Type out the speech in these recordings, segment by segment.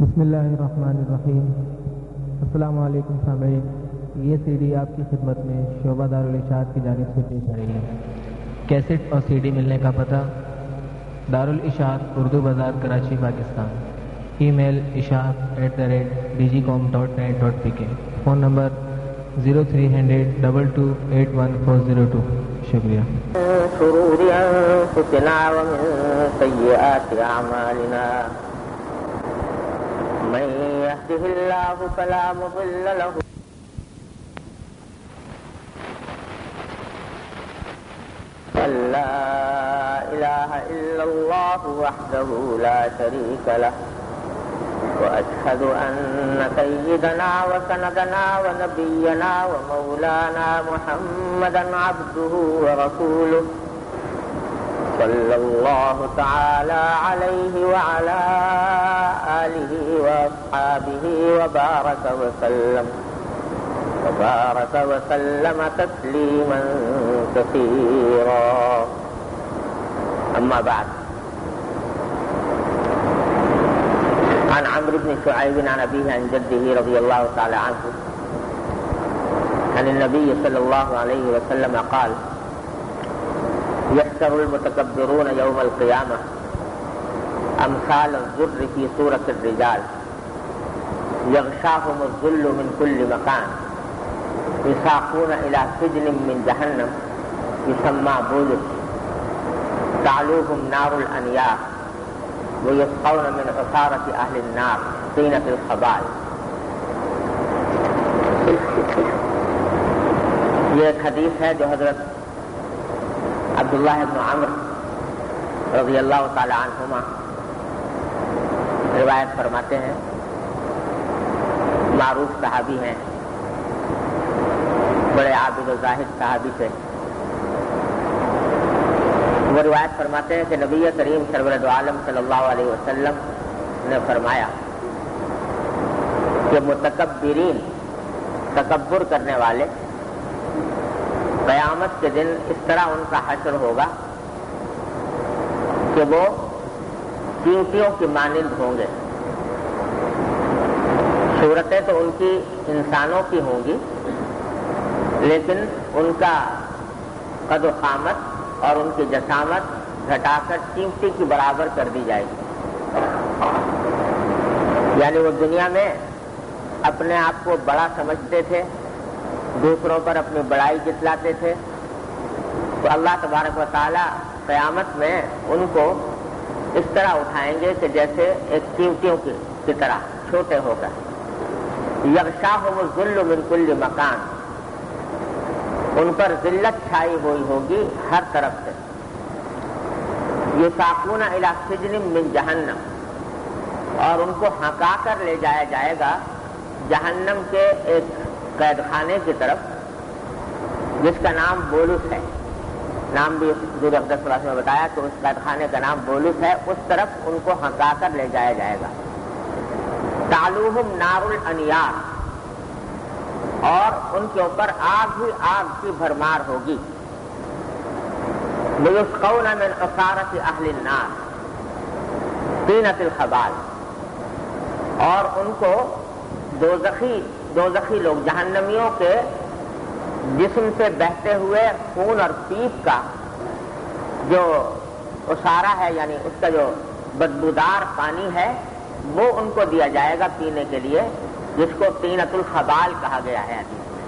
بسم اللہ الرحمن الرحیم۔ السلام علیکم سامعین، یہ سی ڈی آپ کی خدمت میں شعبہ دارالاشاعت کی جانب سے پیش آ رہی ہے۔ کیسٹ اور سی ڈی ملنے کا پتہ: دارالاشاعت، اردو بازار، کراچی، پاکستان۔ ای میل ishaq@dgcom.net.pk۔ Phone number 030022814002۔ شکریہ۔ شرور أنفسنا ومن سيئات أعمالنا، من يهده الله فلا مضل له أن لا إله إلا الله وحده لا شريك له، وأشهد أن سيدنا وسندنا ونبينا ومولانا محمدا عبده ورسوله، صلى الله تعالى عليه وعلى آله وأصحابه وبارك وسلم تسليما كثيرا. أما بعد، عن عمرو بن شعيب عن أبيه عن جده رضي الله تعالى عنه عن النبي صلى الله عليه وسلم قال: يحشر المتكبرون يوم القيامة أمثال الذر في صورة الرجال، يغشاهم الذل من كل مكان، يساقون إلى سجن من جهنم يسمى بولس، تعلوهم نار الأنيار، ويسقون من عصارة أهل النار طينة الخبال. یہ ایک حدیث ہے جو حضرت عبداللہ ابن عمرو رضی اللہ تعالی عنہما روایت فرماتے ہیں، معروف صحابی ہیں، بڑے عابد و زاہد صحابی تھے۔ وہ روایت فرماتے ہیں کہ نبی کریم سرور دو عالم صلی اللہ علیہ وسلم نے فرمایا کہ متکبرین، تکبر کرنے والے، قیامت کے دن اس طرح ان کا حشر ہوگا کہ وہ چیونٹیوں کی مانند ہوں گے۔ صورتیں تو ان کی انسانوں کی ہوں گی، لیکن ان کا قد و قامت اور ان کی جسامت گھٹا کر چیونٹی کی برابر کر دی جائے گی۔ یعنی وہ دنیا میں اپنے آپ کو بڑا سمجھتے تھے، دوسروں پر اپنی بڑائی جتلاتے تھے، تو اللہ تبارک و تعالی قیامت میں ان کو اس طرح اٹھائیں گے کہ جیسے ایک چیونٹیوں کی طرح چھوٹے ہو کر۔ یغشاہم الذل من کل مکان، ان پر ذلت چھائی ہوئی ہوگی ہر طرف سے۔ یساقون الی سجن من جہنم، اور ان کو ہنکا کر لے جایا جائے گا جہنم کے ایک قید خانے کی طرف، جس کا نام بولس ہے۔ نام بھی حضور اقدس صلی اللہ علیہ وسلم نے بتایا کہ اس قید خانے کا نام بولس ہے، اس طرف ان کو ہنکا کر لے جایا جائے گا۔ تعلوہم نار الانیار، اور ان کے اوپر آگ ہی آگ کی بھرمار ہوگی۔ ویسقون من عصارۃ اہل النار طینۃ الخبال، اور ان کو دوزخی لوگ، جہنمیوں کے جسم سے بہتے ہوئے خون اور پیپ کا جو عصارہ ہے، یعنی اس کا جو بدبودار پانی ہے، وہ ان کو دیا جائے گا پینے کے لیے، جس کو طینۃ الخبال کہا گیا ہے حدیث میں۔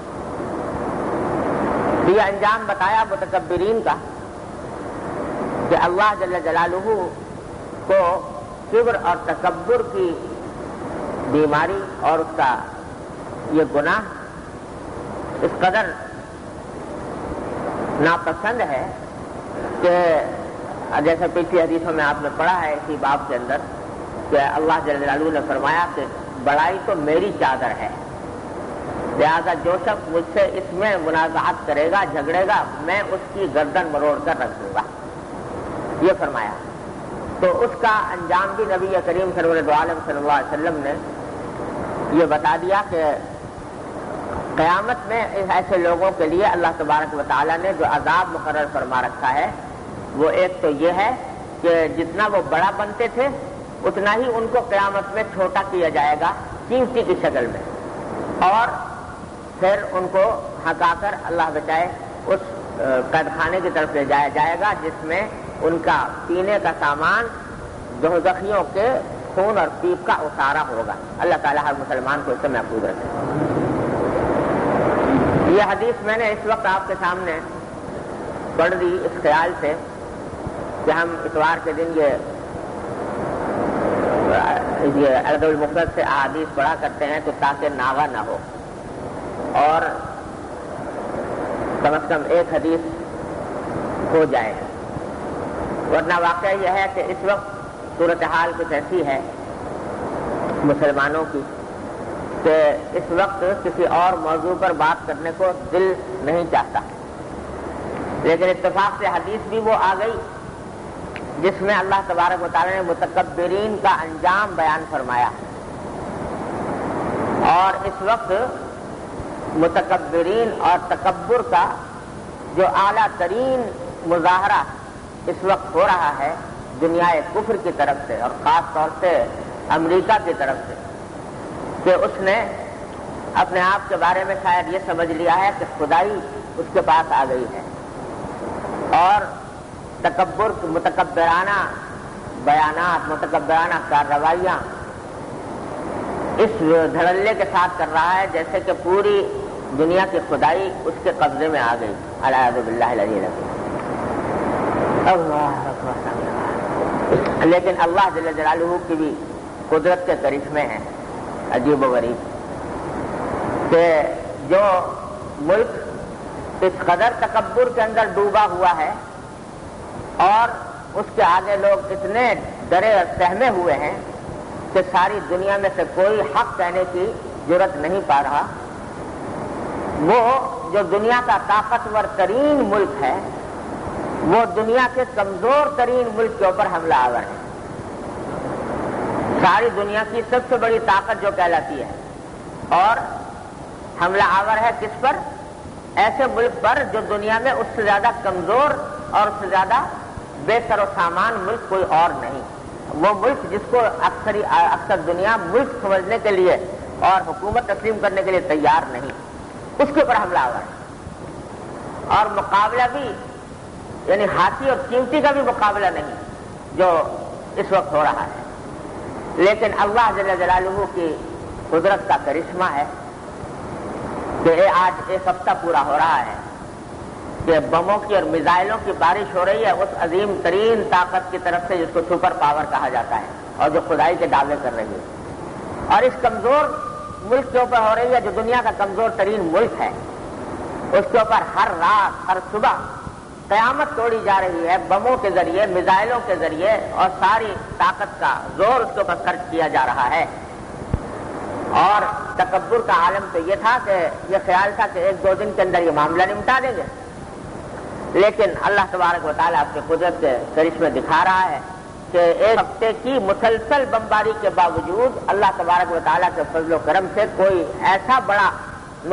یہ انجام بتایا متکبرین کا کہ اللہ جل جلالہ کو کبر اور تکبر کی بیماری اور اس کا یہ گناہ اس قدر ناپسند ہے کہ جیسے پچھلی حدیثوں میں آپ نے پڑھا ہے اسی باب کے اندر کہ اللہ جل جلالہ نے فرمایا کہ بڑائی تو میری چادر ہے، لہذا جو شخص مجھ سے اس میں منازعات کرے گا، جھگڑے گا، میں اس کی گردن مروڑ کر رکھ دوں گا، یہ فرمایا۔ تو اس کا انجام بھی نبی کریم سرور دو عالم صلی اللہ علیہ وسلم نے یہ بتا دیا کہ قیامت میں ایسے لوگوں کے لیے اللہ تبارک و تعالیٰ نے جو عذاب مقرر فرما رکھا ہے، وہ ایک تو یہ ہے کہ جتنا وہ بڑا بنتے تھے اتنا ہی ان کو قیامت میں چھوٹا کیا جائے گا چیونٹی کی شکل میں، اور پھر ان کو ہکا کر اللہ بچائے اس قید خانے کی طرف لے جایا جائے گا جس میں ان کا پینے کا سامان دوزخیوں کے خون اور پیپ کا اتارا ہوگا۔ اللہ تعالیٰ ہر مسلمان کو اس سے محفوظ رکھے۔ یہ حدیث میں نے اس وقت آپ کے سامنے پڑھ دی اس خیال سے کہ ہم اتوار کے دن یہ الادب المفرد سے احادیث پڑھا کرتے ہیں تو تاکہ ناغہ نہ ہو، اور کم از کم ایک حدیث ہو جائے، ورنہ واقعہ یہ ہے کہ اس وقت صورتحال کچھ ایسی ہے مسلمانوں کی کہ اس وقت کسی اور موضوع پر بات کرنے کو دل نہیں چاہتا، لیکن اتفاق سے حدیث بھی وہ آ گئی جس میں اللہ تبارک و تعالی نے متکبرین کا انجام بیان فرمایا، اور اس وقت متکبرین اور تکبر کا جو اعلیٰ ترین مظاہرہ اس وقت ہو رہا ہے دنیا کفر کی طرف سے، اور خاص طور سے امریکہ کی طرف سے، کہ اس نے اپنے آپ کے بارے میں شاید یہ سمجھ لیا ہے کہ خدائی اس کے پاس آ گئی ہے، اور تکبر متکبرانہ بیانات، متکبرانہ کارروائیاں اس دھڑلے کے ساتھ کر رہا ہے جیسے کہ پوری دنیا کی خدائی اس کے قبضے میں آ گئی۔ اعوذ باللہ العلی العظیم۔ اللہ اکبر۔ لیکن اللہ جل جلالہ کی بھی قدرت کے کرشمے ہیں عجیب و غریب، کہ جو ملک اس قدر تکبر کے اندر ڈوبا ہوا ہے اور اس کے آگے لوگ اتنے ڈرے اور سہمے ہوئے ہیں کہ ساری دنیا میں سے کوئی حق کہنے کی جرت نہیں پا رہا، وہ جو دنیا کا طاقتور ترین ملک ہے وہ دنیا کے کمزور ترین ملک کے اوپر حملہ آور ہے۔ ساری دنیا کی سب سے بڑی طاقت جو کہلاتی ہے، اور حملہ آور ہے کس پر؟ ایسے ملک پر جو دنیا میں اس سے زیادہ کمزور اور اس سے زیادہ بے سر و سامان ملک کوئی اور نہیں۔ وہ ملک جس کو اکثر دنیا ملک سمجھنے کے لیے اور حکومت تسلیم کرنے کے لیے تیار نہیں، اس کے اوپر حملہ آور ہے، اور مقابلہ بھی یعنی ہاتھی اور چیونٹی کا بھی مقابلہ نہیں جو اس وقت ہو رہا ہے۔ لیکن اللہ جل جلالہ کی قدرت کا کرشمہ ہے کہ آج ایک ہفتہ پورا ہو رہا ہے کہ بموں کی اور میزائلوں کی بارش ہو رہی ہے اس عظیم ترین طاقت کی طرف سے جس کو سپر پاور کہا جاتا ہے، اور جو خدائی کے دعوے کر رہی ہے، اور اس کمزور ملک کے اوپر ہو رہی ہے جو دنیا کا کمزور ترین ملک ہے، اس کے اوپر ہر رات ہر صبح قیامت توڑی جا رہی ہے بموں کے ذریعے، میزائلوں کے ذریعے، اور ساری طاقت کا زور اس کے اوپر خرچ کیا جا رہا ہے۔ اور تکبر کا عالم تو یہ تھا کہ یہ خیال تھا کہ ایک دو دن کے اندر یہ معاملہ نمٹا دیں گے، لیکن اللہ تبارک و تعالیٰ اپنی قدرت کے کرشمے دکھا رہا ہے کہ ایک ہفتے کی مسلسل بمباری کے باوجود اللہ تبارک و تعالیٰ کے فضل و کرم سے کوئی ایسا بڑا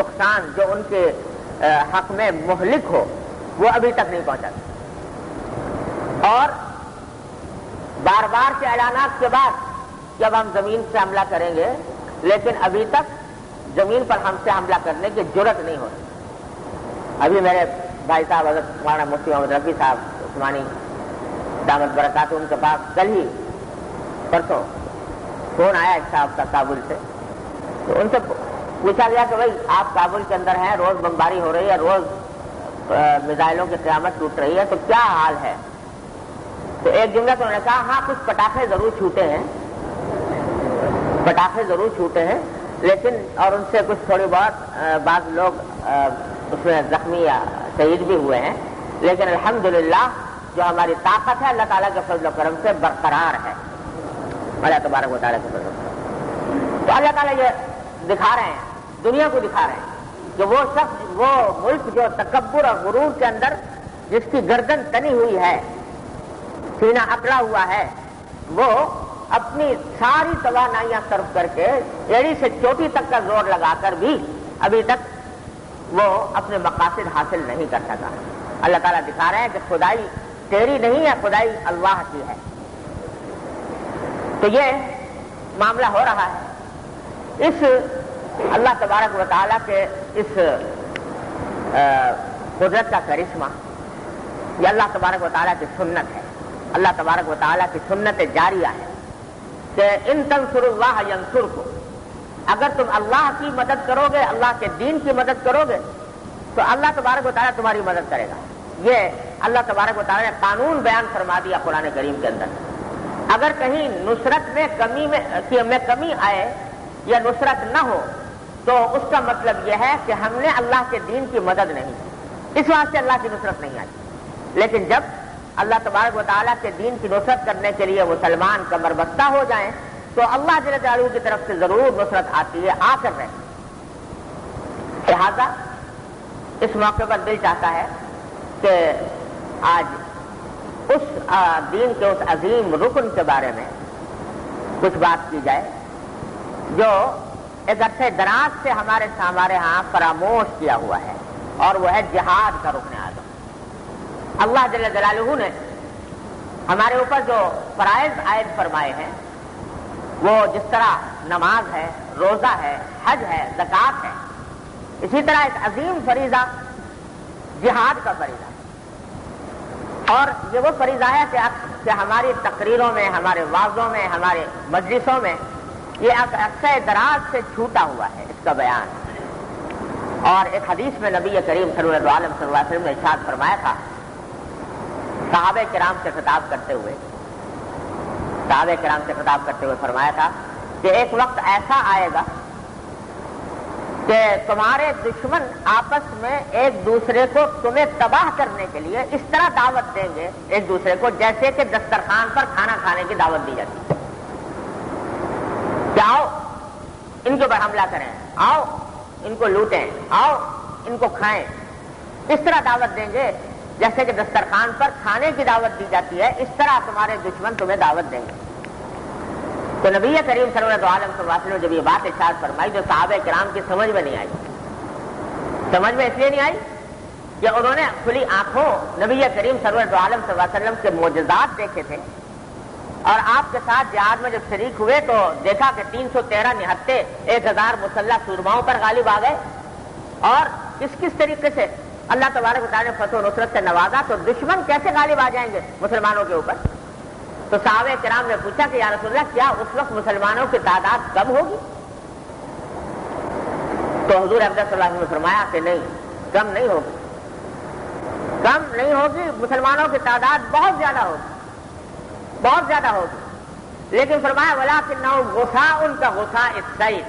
نقصان جو ان کے حق میں مہلک ہو وہ ابھی تک نہیں پہنچا۔ اور بار بار کے اعلانات کے بعد کہ اب ہم زمین سے حملہ کریں گے، لیکن ابھی تک زمین پر ہم سے حملہ کرنے کی جرت نہیں ہو رہی۔ ابھی میرے بھائی صاحب حضرت مولانا مفتی محمد رفیع صاحب عثمانی دامت برکات ان کے پاس کل ہی پرسوں فون آیا ایک صاحب کا کابل سے، تو ان سے پوچھا گیا کہ بھائی آپ کابل کے اندر ہیں، روز بمباری ہو رہی ہے، روز میزائلوں کی قیامت ٹوٹ رہی ہے، تو کیا حال ہے؟ تو ایک جملہ تو انہوں نے کہا ہاں کچھ پٹاخے ضرور چھوٹے ہیں، پٹاخے ضرور چھوٹے ہیں، لیکن اور ان سے کچھ تھوڑی بہت بعض لوگ اس میں زخمی یا شہید بھی ہوئے ہیں، لیکن الحمدللہ جو ہماری طاقت ہے اللہ تعالیٰ کے فضل و کرم سے برقرار ہے، اللہ تبارک و تعالیٰ کے فضل و کرم۔ تو اللہ تعالیٰ یہ دکھا رہے ہیں، دنیا کو دکھا رہے ہیں کہ وہ شخص، وہ ملک جو تکبر اور غرور کے اندر جس کی گردن تنی ہوئی ہے، سینہ اکڑا ہوا ہے، وہ اپنی ساری توانائیاں صرف کر کے ایڑی سے چوٹی تک کا زور لگا کر بھی ابھی تک وہ اپنے مقاصد حاصل نہیں کر سکا۔ اللہ تعالیٰ دکھا رہے ہیں کہ خدائی تیری نہیں ہے، خدائی اللہ کی ہے۔ تو یہ معاملہ ہو رہا ہے. اس اللہ تبارک و تعالیٰ کے اس قدرت کا کرشمہ یہ اللہ تبارک و تعالیٰ کی سنت ہے. اللہ تبارک و تعالیٰ کی سنت جاریہ ہے کہ ان تنصروا اللہ ینصرکم، اگر تم اللہ کی مدد کرو گے، اللہ کے دین کی مدد کرو گے تو اللہ تبارک و تعالیٰ تمہاری مدد کرے گا. یہ اللہ تبارک و تعالیٰ نے قانون بیان فرما دیا قرآن کریم کے اندر. اگر کہیں نصرت میں کمی آئے یا نصرت نہ ہو تو اس کا مطلب یہ ہے کہ ہم نے اللہ کے دین کی مدد نہیں کی، اس واسطے اللہ کی نصرت نہیں آئی. لیکن جب اللہ تبارک و تعالیٰ کے دین کی نصرت کرنے کے لیے مسلمان کمر بستہ ہو جائیں تو اللہ جل جلالہ کی طرف سے ضرور نصرت آتی ہے، آ کر رہے. لہذا اس موقع پر دل چاہتا ہے کہ آج اس دین کے اس عظیم رکن کے بارے میں کچھ بات کی جائے جو ایک عرصے دراز سے ہمارے ہاں فراموش کیا ہوا ہے، اور وہ ہے جہاد کا رکن اعظم. اللہ جل جلالہ نے ہمارے اوپر جو فرائض عائد فرمائے ہیں وہ جس طرح نماز ہے، روزہ ہے، حج ہے، زکوٰۃ ہے، اسی طرح ایک عظیم فریضہ جہاد کا فریضہ ہے. اور یہ وہ فریضہ ہے کہ ہماری تقریروں میں، ہمارے وعظوں میں، ہمارے مجلسوں میں یہ عرصہ دراز سے چھوٹا ہوا ہے اس کا بیان. اور ایک حدیث میں نبی کریم صلی اللہ علیہ وسلم نے ارشاد فرمایا تھا، صحابہ کرام سے خطاب کرتے ہوئے فرمایا تھا کہ ایک وقت ایسا آئے گا کہ تمہارے دشمن آپس میں ایک دوسرے کو تمہیں تباہ کرنے کے لیے اس طرح دعوت دیں گے ایک دوسرے کو جیسے کہ دسترخوان پر کھانا کھانے کی دعوت دی جاتی ہے کہ آؤ ان کے اوپر حملہ کریں، آؤ ان کو لوٹیں، آؤ ان کو کھائیں. اس طرح دعوت دیں گے جیسے کہ دسترخوان پر کھانے کی دعوت دی جاتی ہے، اس طرح تمہارے دشمن تمہیں دعوت دیں گے. تو نبی کریم صلی اللہ علیہ وسلم نے جب یہ بات ارشاد فرمائی جو صحابہ کرام کی سمجھ میں نہیں آئی. سمجھ میں اس لیے نہیں آئی کہ انہوں نے کھلی آنکھوں نبی کریم صلی اللہ علیہ وسلم کے معجزات دیکھے تھے، اور آپ کے ساتھ جہاد میں جب شریک ہوئے تو دیکھا کہ 313 نہتے 1000 مسلح سورماؤں پر غالب آ گئے. اور کس طریقے سے اللہ تبارک و تعالیٰ نے فتح و نصرت سے نوازا، تو دشمن کیسے غالب آ جائیں گے مسلمانوں کے اوپر؟ تو صحابہ کرام نے پوچھا کہ یا رسول اللہ کیا اس وقت مسلمانوں کی تعداد کم ہوگی؟ تو حضور اقدس صلی اللہ علیہ وسلم نے فرمایا کہ نہیں، کم نہیں ہوگی، مسلمانوں کی تعداد بہت زیادہ ہوگی. لیکن فرمایا وَلَٰكِنَّهُمْ غُثَاءٌ كَغُثَاءِ السَّيْلِ،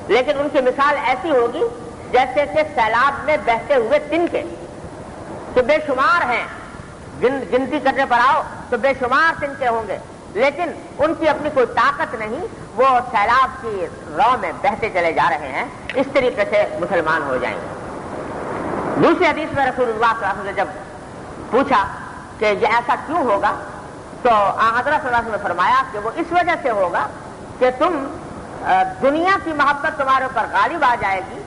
لیکن ان کی مثال ایسی ہوگی جیسے کہ سیلاب میں بہتے ہوئے تنکے کہ بے شمار ہیں، گنتی کرنے پر آؤ تو بے شمار تنکے ہوں گے، لیکن ان کی اپنی کوئی طاقت نہیں، وہ سیلاب کی رو میں بہتے چلے جا رہے ہیں. اس طریقے سے مسلمان ہو جائیں گے. دوسری حدیث میں رسول اللہ صلی اللہ علیہ وسلم نے جب پوچھا کہ یہ ایسا کیوں ہوگا تو حضرت صلی اللہ علیہ وسلم نے فرمایا کہ وہ اس وجہ سے ہوگا کہ تم دنیا کی محبت تمہارے اوپر غالب آ جائے گی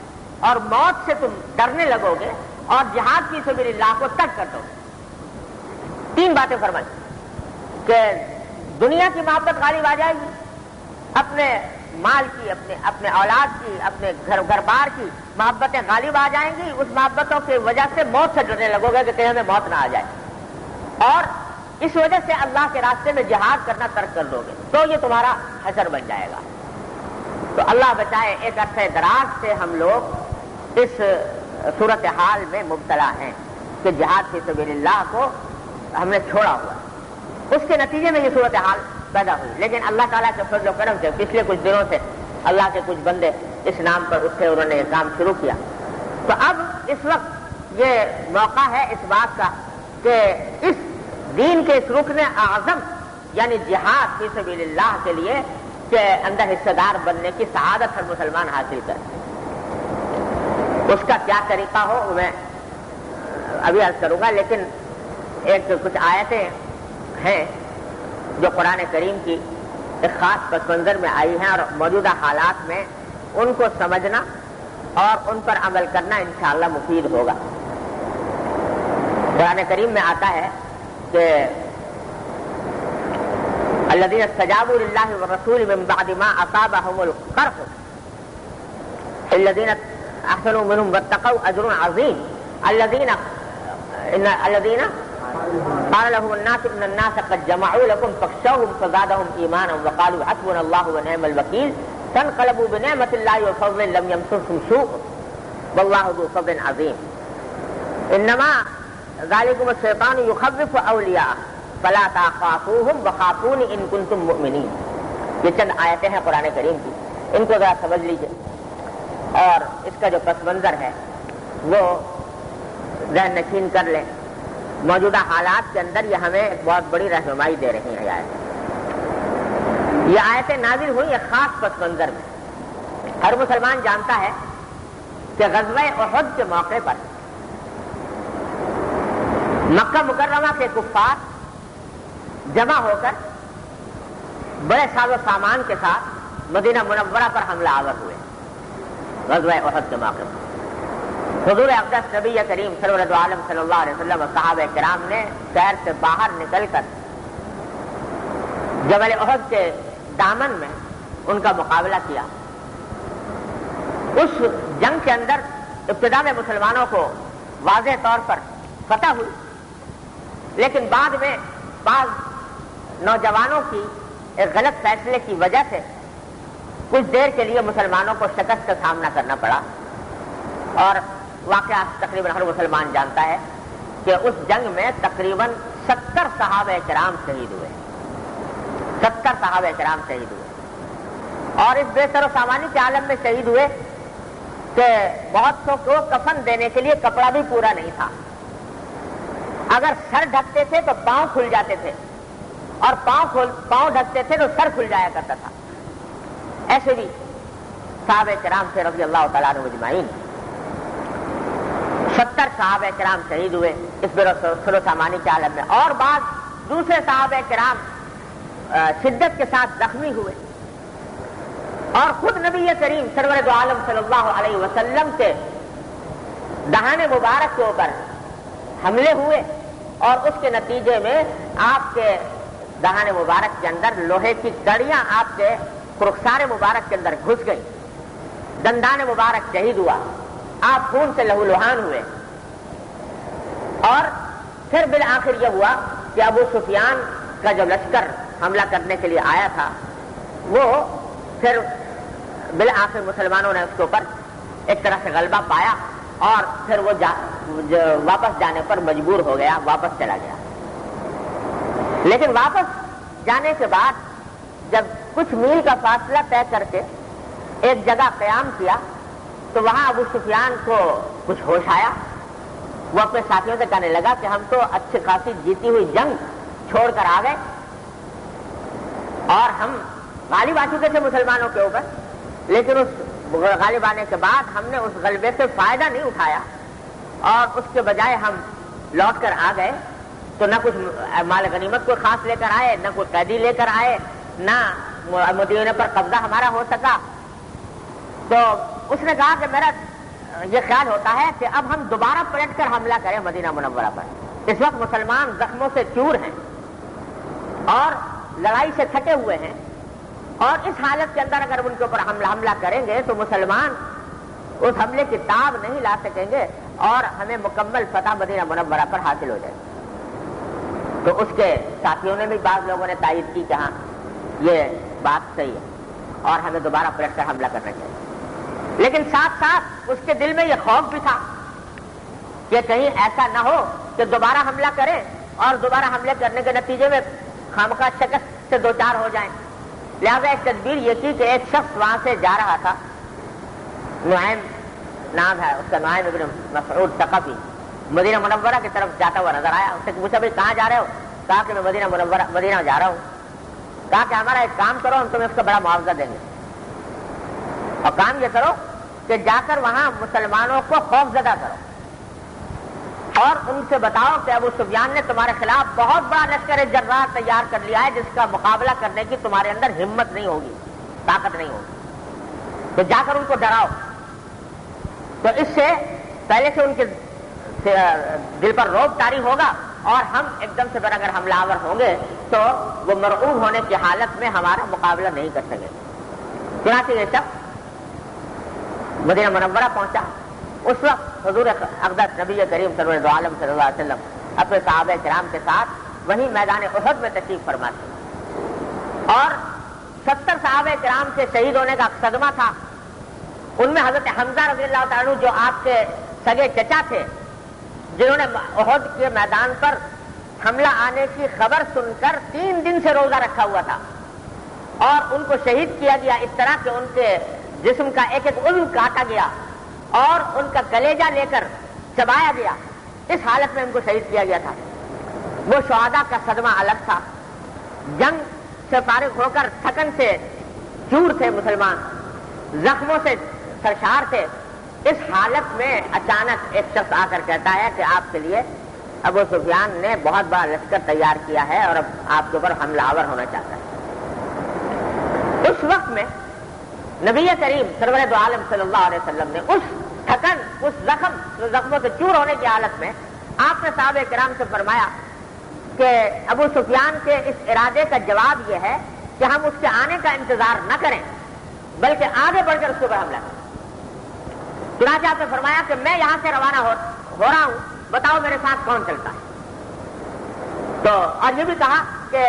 اور موت سے تم ڈرنے لگو گے اور جہاد فی سبیل اللہ کو ترک کر دو گے. 3 باتیں فرمائی کہ دنیا کی محبت غالب آ جائے گی، اپنے مال کی، اپنے اولاد کی، اپنے گھر بار کی محبتیں غالب آ جائیں گی. اس محبتوں کی وجہ سے موت سے ڈرنے لگو گے کہ کہیں ہمیں موت نہ آ جائے، اور اس وجہ سے اللہ کے راستے میں جہاد کرنا ترک کر دو گے تو یہ تمہارا حشر بن جائے گا. تو اللہ بچائے ایک عرصے دراز سے ہم لوگ اس صورتحال میں مبتلا ہیں کہ جہاد فی سبیل اللہ کو ہم نے چھوڑا ہوا. اس کے نتیجے میں یہ صورتحال پیدا ہوئی. لیکن اللہ تعالیٰ کے فضل و کرم سے پچھلے کچھ دنوں سے اللہ کے کچھ بندے اس نام پر اٹھے، انہوں نے یہ کام شروع کیا. تو اب اس وقت یہ موقع ہے اس بات کا کہ اس دین کے اس رکن اعظم یعنی جہاد فی سبیل اللہ کے لیے کے اندر حصہ دار بننے کی سعادت ہر مسلمان حاصل کرے. اس کا کیا طریقہ ہو میں ابھی عرض کروں گا، لیکن کچھ آیتیں ہیں جو قرآن کریم کی ایک خاص پس منظر میں آئی ہیں اور موجودہ حالات میں ان کو سمجھنا اور ان پر عمل کرنا انشاءاللہ مفید ہوگا. قرآن کریم میں آتا ہے کہ الذين استجابوا لله والرسول من بعد ما أصابهم القرح الذين أحسنوا منهم واتقوا أجر عظيم الذين قال لهم الناس إن الناس قد جمعوا لكم فاخشوهم فزادهم إيمانا وقالوا حسبنا الله ونعم الوكيل فانقلبوا بنعمة الله وفضل لم يمسسهم سوء والله ذو فضل عظيم إنما ذلكم الشيطان يخوف أولياءه فلا تخافوهم وخافوني إن كنتم مؤمنين. یہ چند آیتیں ہیں قرآن کریم کی، ان کو ذرا سمجھ لیجئے اور اس کا جو پس منظر ہے وہ ذہن نشین کر لیں. موجودہ حالات کے اندر یہ ہمیں ایک بہت بڑی رہنمائی دے رہی ہیں. یہ آیتیں نازل ہوئی ایک خاص پس منظر میں. ہر مسلمان جانتا ہے کہ غزوہ احد کے موقع پر مکہ مکرمہ کے کفار جمع ہو کر بڑے ساز و سامان کے ساتھ مدینہ منورہ پر حملہ آور ہوئے. غزوہ احد کے موقع پر حضور اقدس نبی کریم سرور دو عالم صلی اللہ علیہ وسلم اور صحابہ کرام نے شہر سے باہر نکل کر جبل احد کے دامن میں ان کا مقابلہ کیا. اس جنگ کے اندر ابتدا میں مسلمانوں کو واضح طور پر فتح ہوئی، لیکن بعد میں بعض نوجوانوں کی ایک غلط فیصلے کی وجہ سے کچھ دیر کے لیے مسلمانوں کو شکست کا سامنا کرنا پڑا. اور واقعہ تقریباً ہر مسلمان جانتا ہے کہ اس جنگ میں تقریباً 70 صحابہ کرام شہید ہوئے. 70 صحابہ کرام شہید ہوئے اور اس بے سر و سامانی کے عالم میں شہید ہوئے کہ بہت سو کو کفن دینے کے لیے کپڑا بھی پورا نہیں تھا. اگر سر ڈھکتے تھے تو پاؤں کھل جاتے تھے اور پاؤں ڈھکتے تھے تو سر کھل جایا کرتا تھا. ایسے بھی صحابہ کرام سے رضی اللہ تعالیٰ عنہ اجمعین 70 صحابہ کرام شہید ہوئے اس بے سر و سامانی کے عالم میں، اور بعض دوسرے صحابہ کرام شدت کے ساتھ زخمی ہوئے. اور خود نبی کریم سرور دو عالم صلی اللہ علیہ وسلم کے دہانے مبارک کے اوپر حملے ہوئے اور اس کے نتیجے میں آپ کے دہانے مبارک کے اندر لوہے کی کڑیاں آپ کے رخسار مبارک کے اندر گھس گئی، دندان مبارک شہید ہوا، آپ خون سے لہو لہان ہوئے. اور پھر بالآخر یہ ہوا کہ ابو سفیان کا جو لشکر حملہ کرنے کے لیے آیا تھا وہ پھر بالآخر مسلمانوں نے اس کے اوپر ایک طرح سے غلبہ پایا اور پھر وہ واپس جانے پر مجبور ہو گیا، واپس چلا گیا. لیکن واپس جانے کے بعد جب کچھ میل کا فاصلہ طے کر کے ایک جگہ قیام کیا تو وہاں ابو سفیان کو کچھ ہوش آیا. وہ اپنے ساتھیوں سے کہنے لگا کہ ہم تو اچھی خاصی جیتی ہوئی جنگ چھوڑ کر آ گئے اور ہم غالب آ چکے تھے مسلمانوں کے اوپر، لیکن اس غالب آنے کے بعد ہم نے اس غلبے سے فائدہ نہیں اٹھایا اور اس کے بجائے ہم لوٹ کر آ گئے تو نہ کچھ مال غنیمت کوئی خاص لے کر آئے، نہ کوئی قیدی لے کر آئے، نہ مدینے پر قبضہ ہمارا ہو سکا. تو اس نے کہا کہ میرا یہ خیال ہوتا ہے کہ اب ہم دوبارہ پلٹ کر حملہ کریں مدینہ منورہ پر. اس وقت مسلمان زخموں سے چور ہیں اور لڑائی سے تھکے ہوئے ہیں، اور اس حالت کے اندر اگر ان کے اوپر حملہ کریں گے تو مسلمان اس حملے کی تاب نہیں لا سکیں گے اور ہمیں مکمل فتح مدینہ منورہ پر حاصل ہو جائے. تو اس کے ساتھیوں نے بھی بعض لوگوں نے تائید کی کہ ہاں یہ بات صحیح ہے اور ہمیں دوبارہ پلٹ کر حملہ کرنا چاہیے. لیکن ساتھ ساتھ اس کے دل میں یہ خوف بھی تھا کہ کہیں ایسا نہ ہو کہ دوبارہ حملہ کریں اور دوبارہ حملے کرنے کے نتیجے میں خامخواہ شکست سے دوچار ہو جائیں. لہذا ایک تدبیر یہ کی کہ ایک شخص وہاں سے جا رہا تھا، نعیم نام ہے اس کا، نعیم ابن مسعود ثقفی، مدینہ منورہ کی طرف جاتا ہوا نظر آیا. اس سے پوچھا بھائی کہاں جا رہے ہو؟ کہا کہ میں مدینہ جا رہا ہوں. کہا کہ ہمارا ایک کام کرو، ہم تمہیں اس کا بڑا معاوضہ دیں گے، اور کام یہ کرو کہ جا کر وہاں مسلمانوں کو خوف زدہ کرو اور ان سے بتاؤ کہ ابو سفیان نے تمہارے خلاف بہت بڑا لشکر جرار تیار کر لیا ہے جس کا مقابلہ کرنے کی تمہارے اندر ہمت نہیں ہوگی، طاقت نہیں ہوگی. تو جا کر ان کو ڈراؤ. تو اس سے پہلے سے ان کے دل پر رعب طاری ہوگا اور ہم ایک دم سے پر اگر حملہ آور ہوں گے تو وہ مرعوب ہونے کی حالت میں ہمارا مقابلہ نہیں کر سکے. چنانچہ یہ شخص مدینہ منورہ پہنچا. اس وقت حضور اقدس نبی کریم سرور دو عالم صلی اللہ علیہ وسلم اپنے صحابہ کرام کے ساتھ وہیں میدان احد میں تشریف فرما تھے اور 70 صحابہ کرام سے شہید ہونے کا صدمہ تھا. ان میں حضرت حمزہ رضی اللہ تعالیٰ عنہ جو آپ کے سگے چچا تھے، جنہوں نے احد کے میدان پر حملہ آنے کی خبر سن کر 3 دن سے روزہ رکھا ہوا تھا اور ان کو شہید کیا گیا اس طرح کہ ان کے جسم کا ایک ایک عضو کاٹا گیا اور ان کا کلیجہ لے کر چبایا گیا. اس حالت میں ان کو شہید کیا گیا تھا. وہ شہداء کا صدمہ الگ تھا. جنگ سے فارغ ہو کر تھکن سے چور تھے مسلمان، زخموں سے سرشار تھے. اس حالت میں اچانک ایک شخص آ کر کہتا ہے کہ آپ کے لیے ابو سفیان نے بہت بڑا لشکر تیار کیا ہے اور اب آپ کے اوپر حملہ آور ہونا چاہتا ہے. اس وقت میں نبی کریم سرور دو عالم صلی اللہ علیہ وسلم نے اس تھکن، اس زخموں سے چور ہونے کی حالت میں آپ نے صحابہ کرام سے فرمایا کہ ابو سفیان کے اس ارادے کا جواب یہ ہے کہ ہم اس کے آنے کا انتظار نہ کریں بلکہ آگے بڑھ کر اس کے اوپر حملہ کریں. چنانچہ آپ نے فرمایا کہ میں یہاں سے روانہ ہو رہا ہوں، بتاؤ میرے ساتھ کون چلتا ہے. تو اور یہ بھی کہا کہ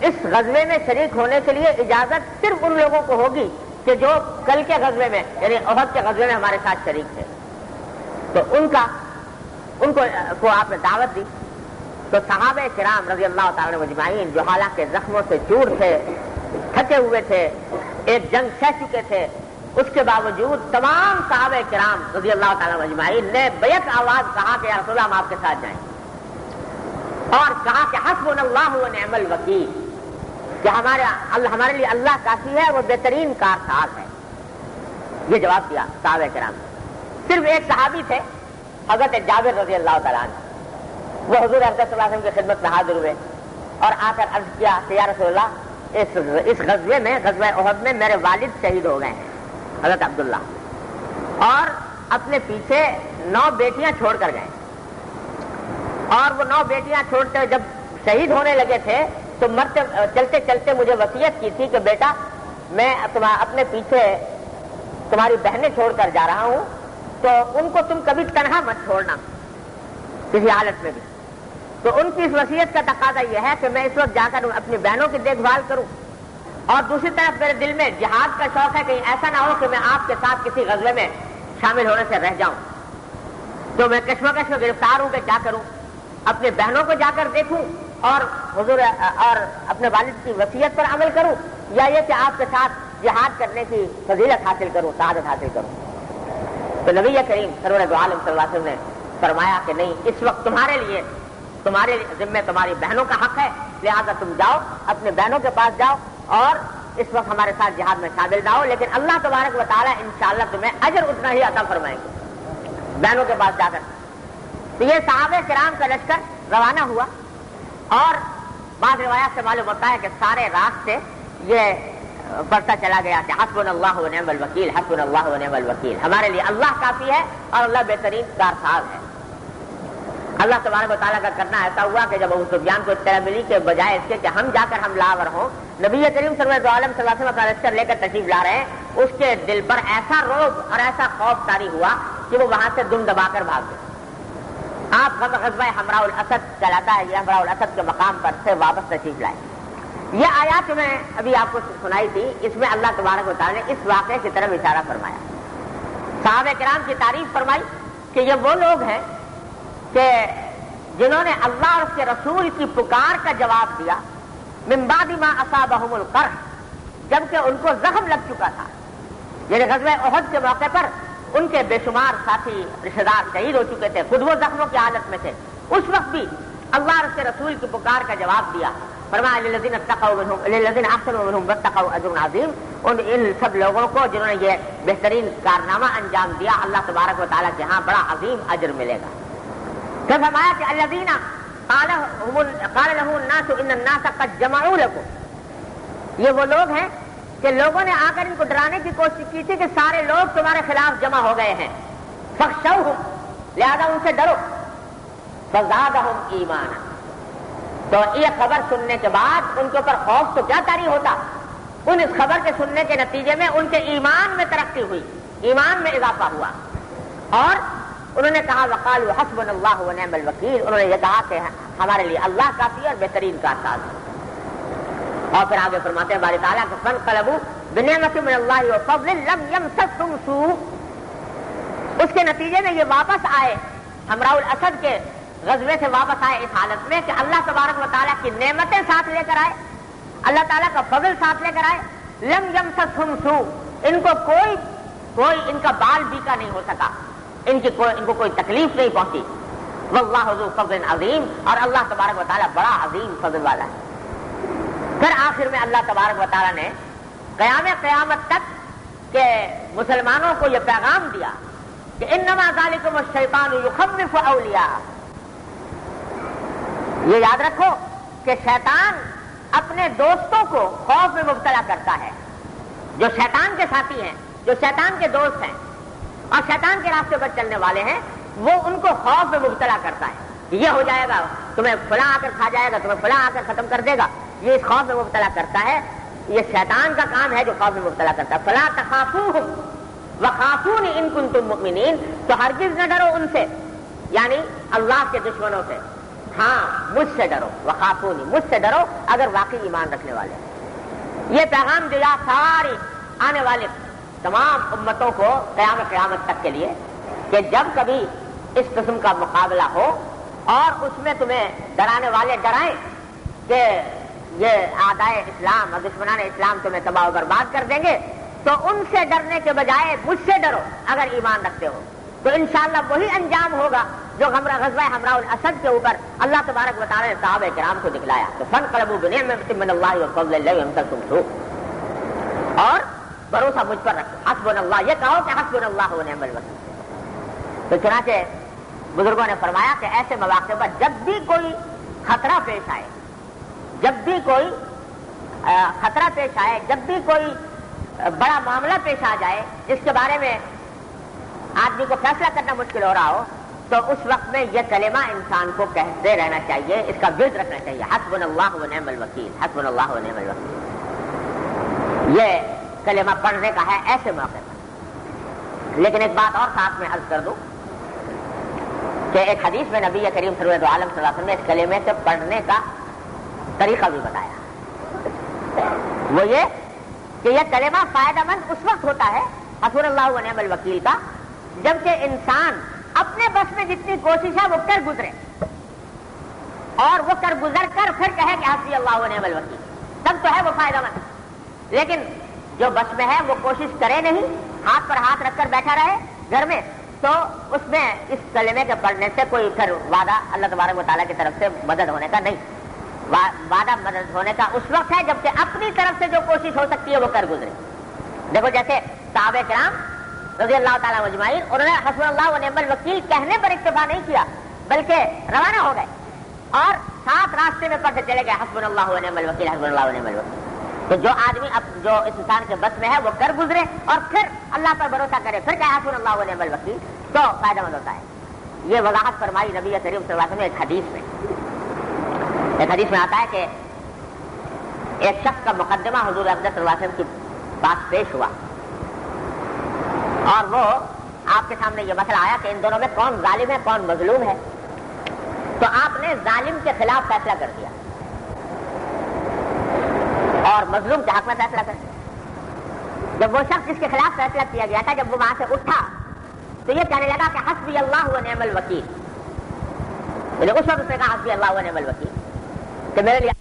اس غزوے میں شریک ہونے کے لیے اجازت صرف ان لوگوں کو ہوگی کہ جو کل کے غزوے میں یعنی احد کے غزوے میں ہمارے ساتھ شریک تھے. تو ان کو آپ نے دعوت دی. تو صحابہ کرام رضی اللہ تعالیٰ مجمعین جو حالانکہ زخموں سے چور تھے، تھکے ہوئے تھے، ایک جنگ سہ چکے تھے، اس کے باوجود تمام صحابہ کرام رضی اللہ تعالیٰ مجمعین نے بیک آواز کہا کہ یا رسول اللہ ہم آپ کے ساتھ جائیں، اور کہا کہ حسبنا اللہ و نعم الوکیل، کہ ہمارے لیے اللہ کافی ہے، وہ بہترین کارساز ہے. یہ جواب دیا صحابہ کرام. صرف ایک صحابی تھے حضرت جابر رضی اللہ تعالیٰ عنہ. وہ حضور اقدس صلی اللہ علیہ وسلم کی خدمت میں حاضر ہوئے اور آ کر عرض کیا کہ یا رسول اللہ اس غزوے میں، غزوہ احد میں میرے والد شہید ہو گئے ہیں حضرت عبداللہ، اور اپنے پیچھے 9 بیٹیاں چھوڑ کر گئے. اور وہ 9 بیٹیاں چھوڑتے جب شہید ہونے لگے تھے تو چلتے چلتے مجھے وصیت کی تھی کہ بیٹا میں اپنے پیچھے تمہاری بہنیں چھوڑ کر جا رہا ہوں، تو ان کو تم کبھی تنہا مت چھوڑنا کسی حالت میں بھی. تو ان کی اس وصیت کا تقاضا یہ ہے کہ میں اس وقت جا کر اپنی بہنوں کی دیکھ بھال کروں، اور دوسری طرف میرے دل میں جہاد کا شوق ہے، کہیں ایسا نہ ہو کہ میں آپ کے ساتھ کسی غزوے میں شامل ہونے سے رہ جاؤں. تو میں کشمکش میں گرفتار ہوں کہ کیا کروں، اپنی بہنوں کو جا کر دیکھوں اور حضور اور اپنے والد کی وصیت پر عمل کروں، یا یہ کہ آپ کے ساتھ جہاد کرنے کی فضیلت حاصل کروں، سعادت حاصل کروں. تو نبی کریم سرور دو عالم صلی اللہ علیہ وسلم نے فرمایا کہ نہیں، اس وقت تمہارے ذمہ تمہاری بہنوں کا حق ہے، لہذا تم جاؤ اپنے بہنوں کے پاس جاؤ اور اس وقت ہمارے ساتھ جہاد میں شامل نہ ہو، لیکن اللہ تبارک و تعالیٰ انشاءاللہ تمہیں اجر اتنا ہی عطا فرمائیں گے بہنوں کے پاس جا کر. تو یہ صحابہ کرام کا لشکر روانہ ہوا اور بعض روایات سے معلوم ہوتا ہے کہ سارے راستے یہ بڑھتا چلا گیا کہ حسبنا اللہ و نعم الوکیل، حسبنا اللہ و نعم الوکیل، ہمارے لیے اللہ کافی ہے اور اللہ بہترین کارساز ہے. اللہ تبارک و تعالیٰ کا کرنا ایسا ہوا کہ جب ابو سفیان کو اطلاع ملی کہ بجائے اس کے کہ ہم جا کر حملہ آور ہوں، نبی کریم سرور دو عالم صلی اللہ علیہ وسلم اپنا لشکر لے کر تشریف لا رہے ہیں، اس کے دل پر ایسا رعب اور ایسا خوف طاری ہوا کہ وہ وہاں سے دم دبا کر بھاگ گئے. آپ غزوہ حمراء الاسد چلاتا ہے، یہ حمراء الاسد کے مقام پر سے واپس تشریف لائے. یہ آیات میں ابھی آپ کو سنائی تھی، اس میں اللہ تبارک و تعالیٰ نے اس واقعے کی طرف اشارہ فرمایا. صحابہ کرام کی تعریف فرمائی کہ یہ وہ لوگ ہیں کہ جنہوں نے اللہ اور اس کے رسول کی پکار کا جواب دیا من بعد ما اصابہم القرح، جبکہ ان کو زخم لگ چکا تھا. یعنی غزوہ احد کے موقع پر ان کے بے شمار ساتھی رشتہ دار شہید ہو چکے تھے، خود وہ زخموں کی حالت میں تھے. اس وقت بھی اللہ اور اس کے رسول کی پکار کا جواب دیا. فرمایا للذین اتقوا منہم للذین احسنوا منہم واتقوا اجر عظیم، ان سب لوگوں کو جنہوں نے یہ بہترین کارنامہ انجام دیا اللہ تبارک و تعالیٰ کے ہاں بڑا عظیم اجر ملے گا. پھر فرمایا کہ الذین قال لهم الناس ان الناس قد جمعوا لكم، یہ وہ لوگ ہیں کہ لوگوں نے آ کر ان کو ڈرانے کی کوشش کی تھی کہ سارے لوگ تمہارے خلاف جمع ہو گئے ہیں، فاخشوہم، لہذا ان سے ڈرو. فزادہم ایمانا. تو یہ خبر سننے کے بعد ان کے اوپر خوف تو کیا طاری ہوتا، ان اس خبر کے سننے کے نتیجے میں ان کے ایمان میں ترقی ہوئی، ایمان میں اضافہ ہوا. اور انہوں نے کہا وقالوا حسبنا اللہ ونعم الوکیل، انہوں نے یہ کہا کہ ہمارے لیے اللہ کافی ہے اور بہترین کارساز ہے. اور پھر آگے فرماتے ہیں باری تعالیٰ کہ فانقلبوا بنعمت من اللہ وفضل لم یمسسہم سوء. اس کے نتیجے میں یہ واپس آئے، حمراء الاسد کے غزوے سے واپس آئے اس حالت میں کہ اللہ تبارک و تعالیٰ کی نعمتیں ساتھ لے کر آئے، اللہ تعالیٰ کا فضل ساتھ لے کر آئے. لم یمسسہم سوء، ان کو کوئی ان کا بال بیکا نہیں ہو سکا، ان کو کوئی تکلیف نہیں پہنچی. واللہ ذو فضل عظیم، اور اللہ تبارک و تعالیٰ بڑا عظیم فضل والا ہے. پھر آخر میں اللہ تبارک و تعالیٰ نے قیامت تک کہ مسلمانوں کو یہ پیغام دیا کہ انما ذالکم الشیطان یخوف اولیاء. یہ یاد رکھو کہ شیطان اپنے دوستوں کو خوف میں مبتلا کرتا ہے. جو شیطان کے ساتھی ہیں، جو شیطان کے دوست ہیں اور شیطان کے راستے پر چلنے والے ہیں، وہ ان کو خوف میں مبتلا کرتا ہے. یہ ہو جائے گا، تمہیں فلاں آ کر کھا جائے گا، تمہیں فلاں آ کر ختم کر دے گا. یہ اس خوف میں مبتلا کرتا ہے. یہ شیطان کا کام ہے جو خوف میں مبتلا کرتا ہے. فلا تخافوہم وخافونی ان کنتم مؤمنین. تو ہرگز نہ ڈرو ان سے، یعنی اللہ کے دشمنوں سے. ہاں مجھ سے ڈرو، وخافونی، مجھ سے ڈرو اگر واقعی ایمان رکھنے والے ہیں. یہ پیغام دیا ساری آنے والے تمام امتوں کو قیامت تک کے لیے کہ جب کبھی اس قسم کا مقابلہ ہو اور اس میں تمہیں ڈرانے والے ڈرائیں کہ یہ اعدائے اسلام اور دشمنان اسلام تمہیں تباہ و برباد کر دیں گے، تو ان سے ڈرنے کے بجائے مجھ سے ڈرو اگر ایمان رکھتے ہو. تو انشاءاللہ وہی انجام ہوگا جو غزوہ حمراء الاسد کے اوپر اللہ تبارک و تعالی نے صحابہ کرام کو دکھلایا. تو فانقلبوا بنعمت من اللہ وفضل لم یمسسہم سوء. اور بھروسہ مجھ پر رکھو، حسبنا اللہ. یہ کہو کہ حسبنا اللہ ونعم الوکیل. تو چنانچہ بزرگوں نے فرمایا کہ ایسے مواقع پر جب بھی کوئی خطرہ پیش آئے، جب بھی کوئی خطرہ پیش آئے، جب بھی کوئی بڑا معاملہ پیش آ جائے جس کے بارے میں آدمی کو فیصلہ کرنا مشکل ہو رہا ہو، تو اس وقت میں یہ کلمہ انسان کو کہتے رہنا چاہیے، اس کا ورد رکھنا چاہیے، حسبنا اللہ ونعم الوکیل، حسبنا اللہ ونعم الوکیل. یہ کلمہ پڑھنے کا ہے ایسے موقع پر. لیکن ایک بات اور ساتھ میں عرض کر دوں کہ ایک حدیث میں نبی کریم سرور دو عالم صلی اللہ علیہ وسلم نے اس کلمے سے پڑھنے کا طریقہ بھی بتایا. وہ یہ کہ یہ کلمہ فائدہ مند اس وقت ہوتا ہے حسبنا اللہ ونعم الوکیل کا، جبکہ انسان اپنے بس میں جتنی کوشش ہے وہ کر گزرے، اور وہ کر گزر کر پھر کہے کہ حسبی اللہ ونعم الوکیل، تب تو ہے وہ فائدہ مند. لیکن جو بس میں ہے وہ کوشش کرے نہیں، ہاتھ پر ہاتھ رکھ کر بیٹھا رہے گھر میں، تو اس میں اس کلمے کے پڑھنے سے کوئی پھر وعدہ اللہ تبارک و تعالیٰ کی طرف سے مدد ہونے کا نہیں. وعدہ مدد ہونے کا اس وقت ہے جبکہ اپنی طرف سے جو کوشش ہو سکتی ہے وہ کر گزرے. دیکھو جیسے صحابہ کرام رضی اللہ تعالیٰ مجمعین، انہوں نے حسبنا اللہ ونعم الوکیل کہنے پر اکتفا نہیں کیا، بلکہ روانہ ہو گئے اور ساتھ راستے میں پڑھتے چلے گئے حسبنا اللہ ونعم الوکیل، حسبنا اللہ ونعم الوکیل. تو جو آدمی جو اس انسان کے بس میں ہے وہ کر گزرے اور پھر اللہ پر بھروسہ کرے، پھر کہے حسبنا اللہ ونعم الوکیل، تو فائدہ مند ہوتا ہے. یہ وضاحت فرمائی نبی کریم صلی اللہ علیہ وسلم نے ایک حدیث میں آتا ہے کہ ایک شخص کا مقدمہ حضور اقدس صلی اللہ علیہ وسلم کے پاس پیش ہوا، اور وہ آپ کے سامنے یہ مسئلہ آیا کہ ان دونوں میں کون ظالم ہے کون مظلوم ہے. تو آپ نے ظالم کے خلاف فیصلہ کر دیا اور مظلوم کے حق میں فیصلہ کر دیا. جب وہ شخص جس کے خلاف فیصلہ کیا گیا تھا جب وہ وہاں سے اٹھا تو یہ کہنے لگا کہ حسبی اللہ ونعم الوکیل. اس وقت اس نے کہا حسبی اللہ ونعم الوکیل کہ میرے لیے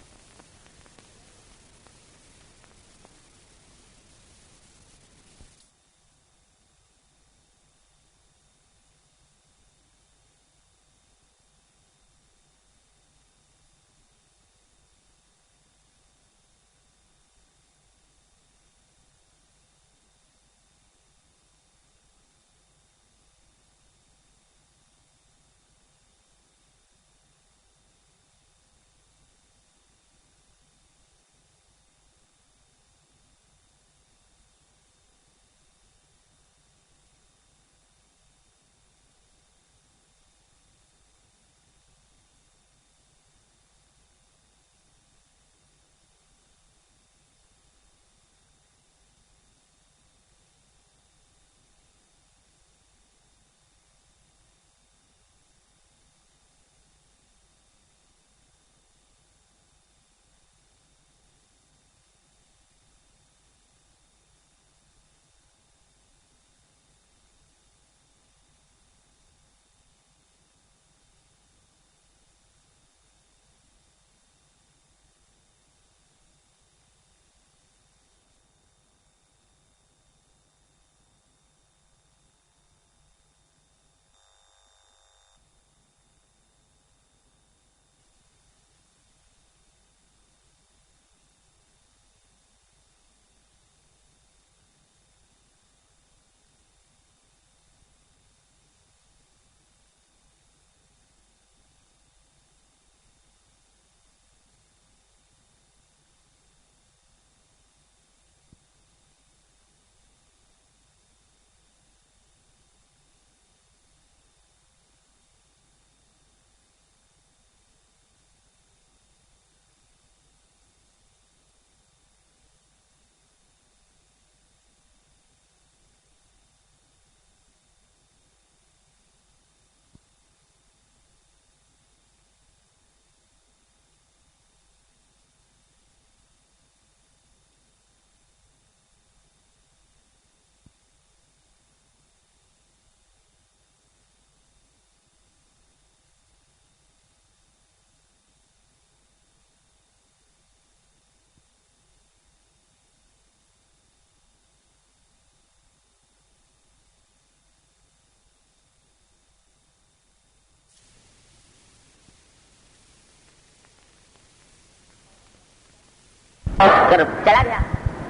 پھر چلا گیا.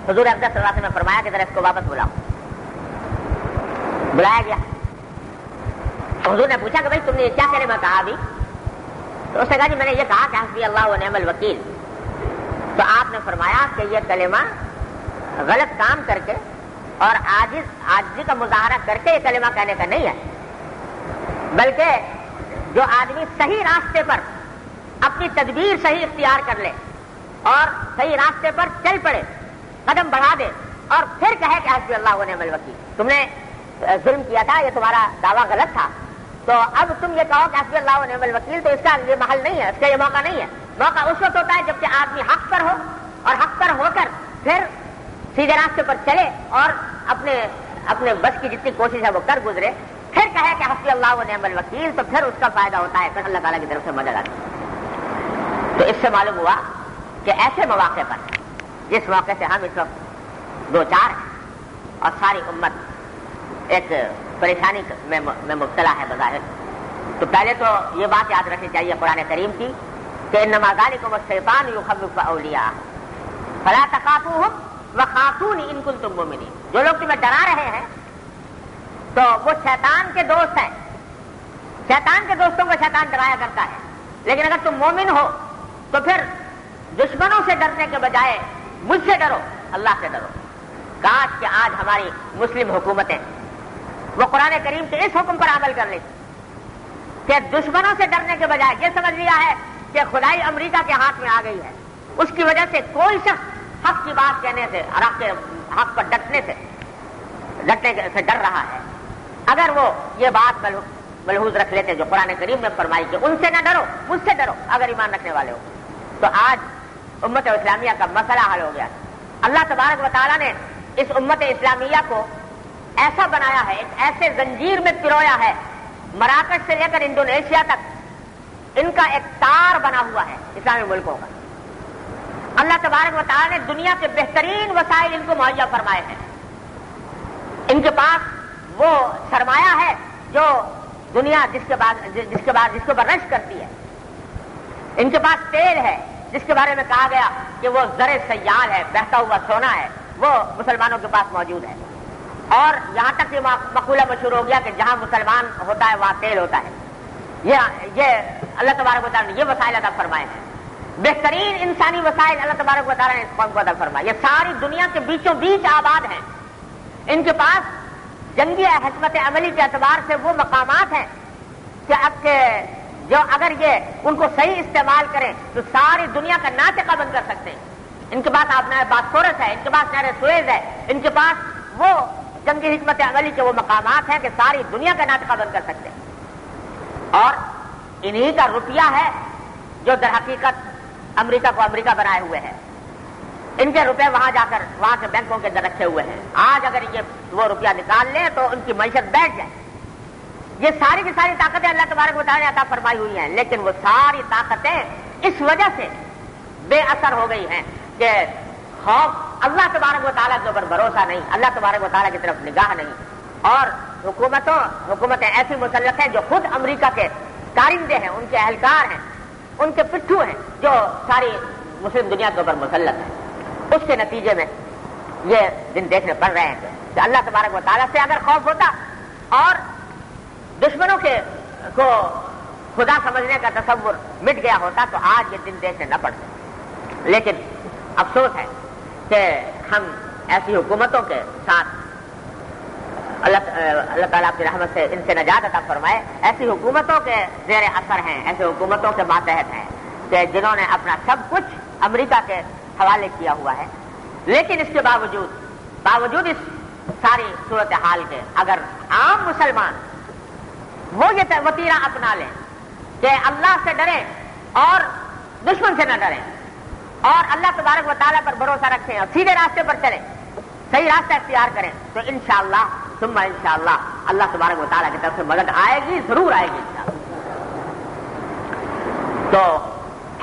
حضور اقدس صلی اللہ علیہ وسلم نے فرمایا کہ ذرا اس کو واپس بلاؤ. بلایا گیا. حضور نے پوچھا کہ بھائی تم نے یہ کیا کلمہ کہا ابھی؟ تو اس نے کہا جی میں نے یہ کہا کہ حسبی اللہ و نعم الوکیل. تو آپ نے فرمایا کہ یہ کلمہ غلط کام کر کے اور عاجزی کا مظاہرہ کر کے یہ کلمہ کہنے کا نہیں ہے، بلکہ جو آدمی صحیح راستے پر اپنی تدبیر صحیح اختیار کر لے اور صحیح راستے پر چل پڑے، قدم بڑھا دے اور پھر کہے کہ حسبی اللہ و نعم الوکیل. تم نے ظلم کیا تھا، یہ تمہارا دعویٰ غلط تھا، تو اب تم یہ کہو کہ حسبی اللہ و نعم الوکیل، تو اس کا یہ محل نہیں ہے، اس کا یہ موقع نہیں ہے. موقع اس وقت ہوتا ہے جبکہ آدمی حق پر ہو اور حق پر ہو کر پھر سیدھے راستے پر چلے اور اپنے بس کی جتنی کوشش ہے وہ کر گزرے، پھر کہے کہ حسبی اللہ و نعم الوکیل، تو پھر اس کا فائدہ ہوتا ہے، پھر اللہ تعالیٰ کی طرف سے مدد آتی ہے. تو اس سے معلوم ہوا کہ ایسے مواقع پر جس موقع سے ہم اس وقت دو چار ہیں اور ساری امت ایک پریشانی میں مبتلا ہے بظاہر، تو پہلے تو یہ بات یاد رکھنی چاہیے قرآن کریم کی کہ انما ذالکم الشیطان یخوف اولیاءہ فلا تخافوہم وخافونی ان کنتم مؤمنین. جو لوگ تمہیں ڈرا رہے ہیں تو وہ شیطان کے دوست ہیں. شیطان کے دوستوں کو شیطان ڈرایا کرتا ہے، لیکن اگر تم مومن ہو تو پھر دشمنوں سے ڈرنے کے بجائے مجھ سے ڈرو، اللہ سے ڈرو. کاش کہ آج ہماری مسلم حکومتیں وہ قرآن کریم کے اس حکم پر عمل کر لیتی کہ دشمنوں سے ڈرنے کے بجائے یہ سمجھ لیا ہے کہ خدائی امریکہ کے ہاتھ میں آ گئی ہے، اس کی وجہ سے کوئی شخص حق کی بات کہنے سے اور حق پر ڈٹنے سے ڈر رہا ہے. اگر وہ یہ بات ملحوظ رکھ لیتے جو قرآن کریم میں فرمائی کہ ان سے نہ ڈرو مجھ سے ڈرو اگر ایمان رکھنے والے ہو، تو آج امت اسلامیہ کا مسئلہ حل ہو گیا. اللہ تبارک و تعالیٰ نے اس امت اسلامیہ کو ایسا بنایا ہے، ایک ایسے زنجیر میں پرویا ہے، مراکش سے لے کر انڈونیشیا تک ان کا ایک تار بنا ہوا ہے اسلامی ملکوں کا. اللہ تبارک و تعالیٰ نے دنیا کے بہترین وسائل ان کو مہیا فرمائے ہیں. ان کے پاس وہ سرمایہ ہے جو دنیا جس کے اوپر رش کرتی ہے. ان کے پاس تیل ہے جس کے بارے میں کہا گیا کہ وہ زر سیال ہے، بہتا ہوا سونا ہے، وہ مسلمانوں کے پاس موجود ہے. اور یہاں تک یہ مقولہ مشہور ہو گیا کہ جہاں مسلمان ہوتا ہے وہاں تیل ہوتا ہے. یہ اللہ تبارک و تعالیٰ نے یہ وسائل عطا فرمائے ہیں. بہترین انسانی وسائل اللہ تبارک و تعالیٰ نے اس قوم کو عطا فرمائے. یہ ساری دنیا کے بیچوں بیچ آباد ہیں. ان کے پاس جنگی حکمت عملی کے اعتبار سے وہ مقامات ہیں کہ جو اگر یہ ان کو صحیح استعمال کریں تو ساری دنیا کا ناطقہ بند کر سکتے ہیں. ان کے پاس آپ باسفورس ہے، ان کے پاس نہر سویز ہے، ان کے پاس وہ جنگی حکمت عملی کے وہ مقامات ہیں کہ ساری دنیا کا ناطقہ بند کر سکتے ہیں. اور انہی کا روپیہ ہے جو در حقیقت امریکہ کو امریکہ بنائے ہوئے ہیں. ان کے روپے وہاں جا کر وہاں کے بینکوں کے اندر رکھے ہوئے ہیں. آج اگر یہ وہ روپیہ نکال لیں تو ان کی معیشت بیٹھ جائے. یہ ساری کی ساری طاقتیں اللہ تبارک و تعالیٰ نے عطا فرمائی ہوئی ہیں، لیکن وہ ساری طاقتیں اس وجہ سے بے اثر ہو گئی ہیں کہ خوف اللہ تبارک و تعالیٰ کے اوپر بھروسہ نہیں، اللہ تبارک و تعالیٰ کی طرف نگاہ نہیں. اور حکومتیں ایسی مسلط ہیں جو خود امریکہ کے کارندے ہیں، ان کے اہلکار ہیں، ان کے پٹھو ہیں، جو ساری مسلم دنیا کے اوپر مسلط ہیں. اس کے نتیجے میں یہ دن دیکھنے پڑ رہے ہیں کہ اللہ تبارک و تعالیٰ سے اگر خوف ہوتا اور دشمنوں کو خدا سمجھنے کا تصور مٹ گیا ہوتا تو آج یہ دن دیکھنے نہ پڑتے. لیکن افسوس ہے کہ ہم ایسی حکومتوں کے ساتھ اللہ تعالیٰ کی رحمت سے ان سے نجات عطا فرمائے، ایسی حکومتوں کے زیر اثر ہیں، ایسی حکومتوں کے ماتحت ہیں کہ جنہوں نے اپنا سب کچھ امریکہ کے حوالے کیا ہوا ہے. لیکن اس کے باوجود اس ساری صورتحال کے اگر عام مسلمان وہ یہ وتیرہ اپنا لیں کہ اللہ سے ڈریں اور دشمن سے نہ ڈریں اور اللہ تبارک و تعالیٰ پر بھروسہ رکھیں اور سیدھے راستے پر چلیں، صحیح راستہ اختیار کریں، تو انشاءاللہ ثم انشاءاللہ اللہ تبارک و تعالیٰ کی طرف سے مدد آئے گی، ضرور آئے گی انشاءاللہ. تو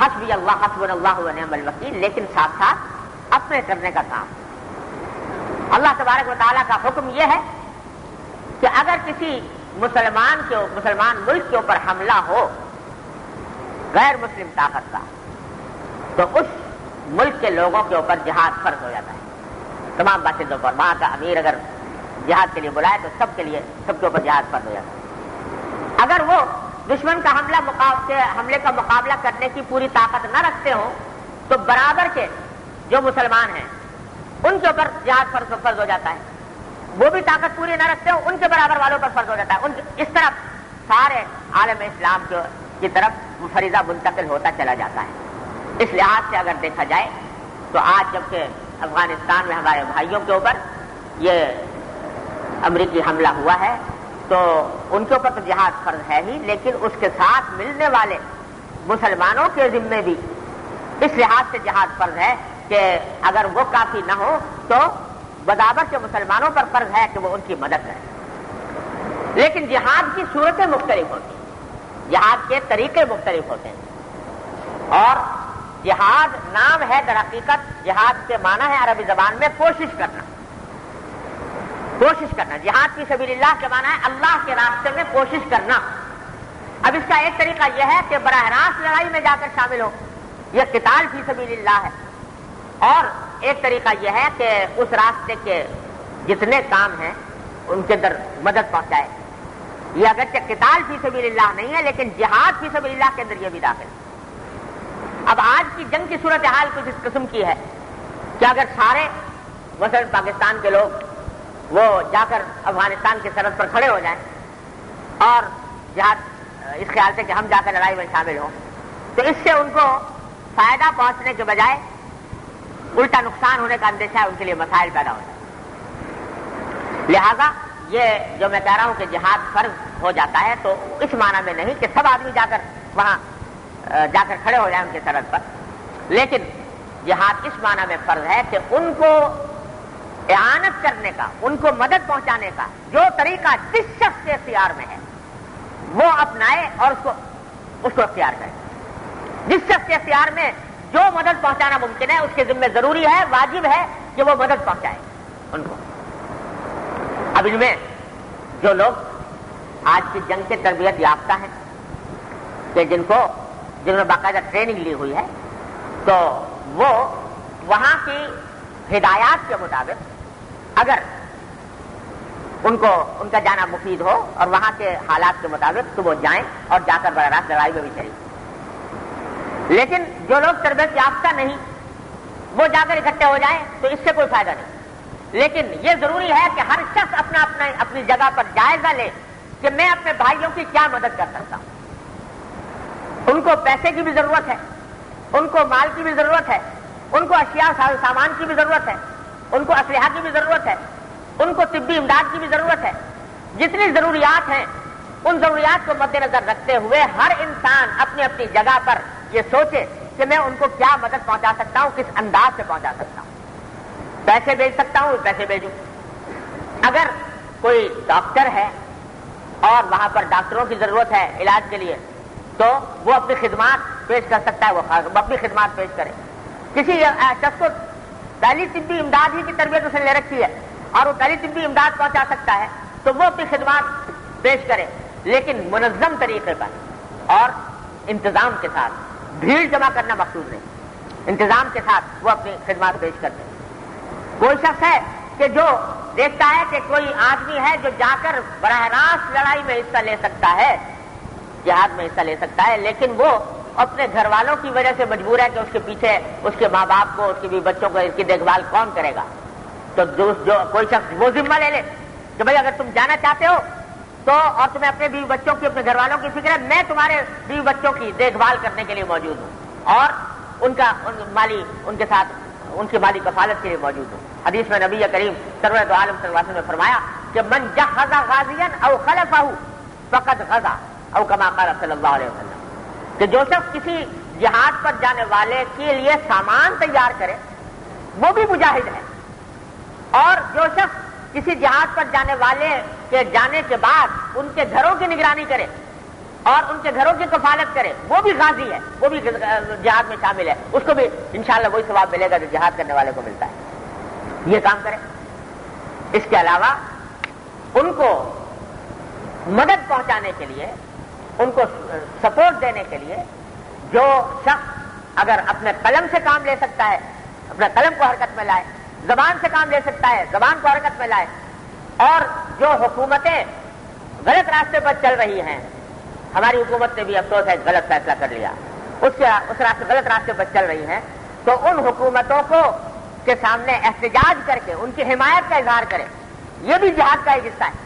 حسبی اللہ حسبنا اللہ و نعم الوکیل، لیکن ساتھ ساتھ اپنے کرنے کا کام. اللہ تبارک و تعالیٰ کا حکم یہ ہے کہ اگر کسی مسلمان ملک کے اوپر حملہ ہو غیر مسلم طاقت کا، تو اس ملک کے لوگوں کے اوپر جہاد فرض ہو جاتا ہے، تمام باشندوں پر. وہاں کا امیر اگر جہاد کے لیے بلائے تو سب کے اوپر جہاد فرض ہو جاتا ہے. اگر وہ دشمن کا حملے کا مقابلہ کرنے کی پوری طاقت نہ رکھتے ہوں تو برابر کے جو مسلمان ہیں ان کے اوپر جہاد فرض ہو جاتا ہے. وہ بھی طاقت پوری نہ رکھتے ہوں ان کے برابر والوں پر فرض ہو جاتا ہے. اس طرف سارے عالم اسلام کی طرف فریضہ منتقل ہوتا چلا جاتا ہے. اس لحاظ سے اگر دیکھا جائے تو آج جبکہ افغانستان میں ہمارے بھائیوں کے اوپر یہ امریکی حملہ ہوا ہے تو ان کے اوپر تو جہاد فرض ہے ہی، لیکن اس کے ساتھ ملنے والے مسلمانوں کے ذمے بھی اس لحاظ سے جہاد فرض ہے کہ اگر وہ کافی نہ ہو تو برابر کے مسلمانوں پر فرض ہے کہ وہ ان کی مدد کریں. لیکن جہاد کی صورتیں مختلف ہوتی ہیں، جہاد کے طریقے مختلف ہوتے ہیں. اور جہاد نام ہے در حقیقت، جہاد کے معنی ہے عربی زبان میں کوشش کرنا. جہاد فی سبیل اللہ کے معنی ہے اللہ کے راستے میں کوشش کرنا. اب اس کا ایک طریقہ یہ ہے کہ براہ راست لڑائی میں جا کر شامل ہو، یہ قتال فی سبیل اللہ ہے. اور ایک طریقہ یہ ہے کہ اس راستے کے جتنے کام ہیں ان کے اندر مدد پہنچائے. یہ اگرچہ قتال فی سبیل اللہ نہیں ہے لیکن جہاد فی سبیل اللہ کے اندر یہ بھی داخل ہے. اب آج کی جنگ کی صورتحال کچھ اس قسم کی ہے کہ اگر سارے مثلا پاکستان کے لوگ وہ جا کر افغانستان کی سرحد پر کھڑے ہو جائیں اور جہاد اس خیال سے کہ ہم جا کر لڑائی میں شامل ہوں تو اس سے ان کو فائدہ پہنچنے کے بجائے الٹا نقصان ہونے کا اندیشہ ہے، ان کے لیے مسائل پیدا ہو جائے. لہذا یہ جو میں کہہ رہا ہوں کہ جہاد فرض ہو جاتا ہے تو اس معنی میں نہیں کہ سب آدمی جا کر وہاں جا کر کھڑے ہو جائیں ان کے سرحد پر، لیکن جہاد اس معنی میں فرض ہے کہ ان کو اعانت کرنے کا، ان کو مدد پہنچانے کا جو طریقہ جس شخص کے اختیار میں ہے وہ اپنائے اور اس کو اختیار کرے. جس شخص کے اختیار میں جو مدد پہنچانا ممکن ہے اس کے ذمہ ضروری ہے، واجب ہے کہ وہ مدد پہنچائے ان کو. اب ان میں جو لوگ آج کی جنگ کے تربیت یافتہ ہیں کہ جنہوں نے باقاعدہ ٹریننگ لی ہوئی ہے تو وہ وہاں کی ہدایات کے مطابق اگر ان کا جانا مفید ہو اور وہاں کے حالات کے مطابق تو وہ جائیں اور جا کر براہ راست لڑائی میں بھی شریک. لیکن جو لوگ تربیت یافتہ نہیں وہ جا کر اکٹھے ہو جائیں تو اس سے کوئی فائدہ نہیں. لیکن یہ ضروری ہے کہ ہر شخص اپنی جگہ پر جائزہ لے کہ میں اپنے بھائیوں کی کیا مدد کر سکتا ہوں. ان کو پیسے کی بھی ضرورت ہے، ان کو مال کی بھی ضرورت ہے، ان کو اشیاء سامان کی بھی ضرورت ہے، ان کو اسلحہ کی بھی ضرورت ہے، ان کو طبی امداد کی بھی ضرورت ہے. جتنی ضروریات ہیں ان ضروریات کو مد نظر رکھتے ہوئے ہر انسان اپنی اپنی جگہ پر یہ سوچے کہ میں ان کو کیا مدد پہنچا سکتا ہوں، کس انداز سے پہنچا سکتا ہوں. پیسے بھیج سکتا ہوں پیسے بھیجوں. اگر کوئی ڈاکٹر ہے اور وہاں پر ڈاکٹروں کی ضرورت ہے علاج کے لیے تو وہ اپنی خدمات پیش کر سکتا ہے، وہ اپنی خدمات پیش کرے. کسی شخص کو پہلی طبی امداد ہی کی تربیت اسے لے رکھی ہے اور وہ پہلی طبی امداد پہنچا سکتا ہے تو وہ اپنی خدمات پیش کرے، لیکن منظم طریقے پر اور انتظام کے ساتھ. بھیڑ جمع کرنا مقصود نہیں، انتظام کے ساتھ وہ اپنی خدمات پیش کرتے. کوئی شخص ہے کہ جو دیکھتا ہے کہ کوئی آدمی ہے جو جا کر براہ راست لڑائی میں حصہ لے سکتا ہے، جہاد میں حصہ لے سکتا ہے، لیکن وہ اپنے گھر والوں کی وجہ سے مجبور ہے کہ اس کے پیچھے اس کے ماں باپ کو، اس کے بیوی بچوں کو، اس کی دیکھ بھال کون کرے گا. تو جو کوئی شخص وہ ذمہ لے لے کہ بھائی اگر تم جانا چاہتے ہو تو اور تمہیں اپنے بیوی بچوں کی، اپنے گھر والوں کی فکر ہے، میں تمہارے بیوی بچوں کی دیکھ بھال کرنے کے لیے موجود ہوں اور ان کے ساتھ ان کی مالی کفالت کے لیے موجود ہوں. حدیث میں نبی کریم سرورت عالم صلی اللہ علیہ وسلم نے فرمایا کہ من جہز غازیا او خلفہ فقد غزا او کما قال صلی اللہ علیہ وسلم، کہ جو شخص کسی جہاد پر جانے والے کے لیے سامان تیار کرے وہ بھی مجاہد ہے، اور جو شخص کسی جہاد پر جانے والے کے جانے کے بعد ان کے گھروں کی نگرانی کرے اور ان کے گھروں کی کفالت کرے وہ بھی غازی ہے، وہ بھی جہاد میں شامل ہے، اس کو بھی انشاءاللہ وہی ثواب ملے گا جو جہاد کرنے والے کو ملتا ہے. یہ کام کرے. اس کے علاوہ ان کو مدد پہنچانے کے لیے، ان کو سپورٹ دینے کے لیے جو شخص اگر اپنے قلم سے کام لے سکتا ہے اپنے قلم کو حرکت میں لائے، زبان سے کام لے سکتا ہے زبان کو حرکت میں لائے، اور جو حکومتیں غلط راستے پر چل رہی ہیں، ہماری حکومت نے بھی افسوس ہے غلط فیصلہ کر لیا، اس راستے غلط راستے پر چل رہی ہیں، تو ان حکومتوں کو کے سامنے احتجاج کر کے ان کی حمایت کا اظہار کرے، یہ بھی جہاد کا ایک حصہ ہے۔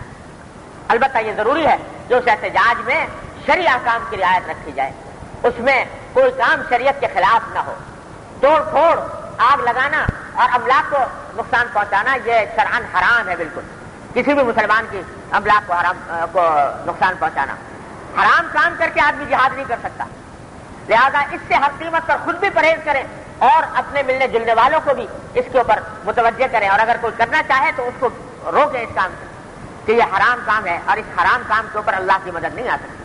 البتہ یہ ضروری ہے کہ اس احتجاج میں شرعی احکام کی رعایت رکھی جائے، اس میں کوئی کام شریعت کے خلاف نہ ہو۔ توڑ پھوڑ، آگ لگانا اور املاک کو نقصان پہنچانا یہ شرعاً حرام ہے، بالکل کسی بھی مسلمان کی املاک کو نقصان پہنچانا حرام کام کر کے آدمی جہاد نہیں کر سکتا، لہذا اس سے ہر قیمت پر خود بھی پرہیز کریں اور اپنے ملنے جلنے والوں کو بھی اس کے اوپر متوجہ کریں، اور اگر کوئی کرنا چاہے تو اس کو روکیں اس کام سے کہ یہ حرام کام ہے اور اس حرام کام کے اوپر اللہ کی مدد نہیں آ سکتی۔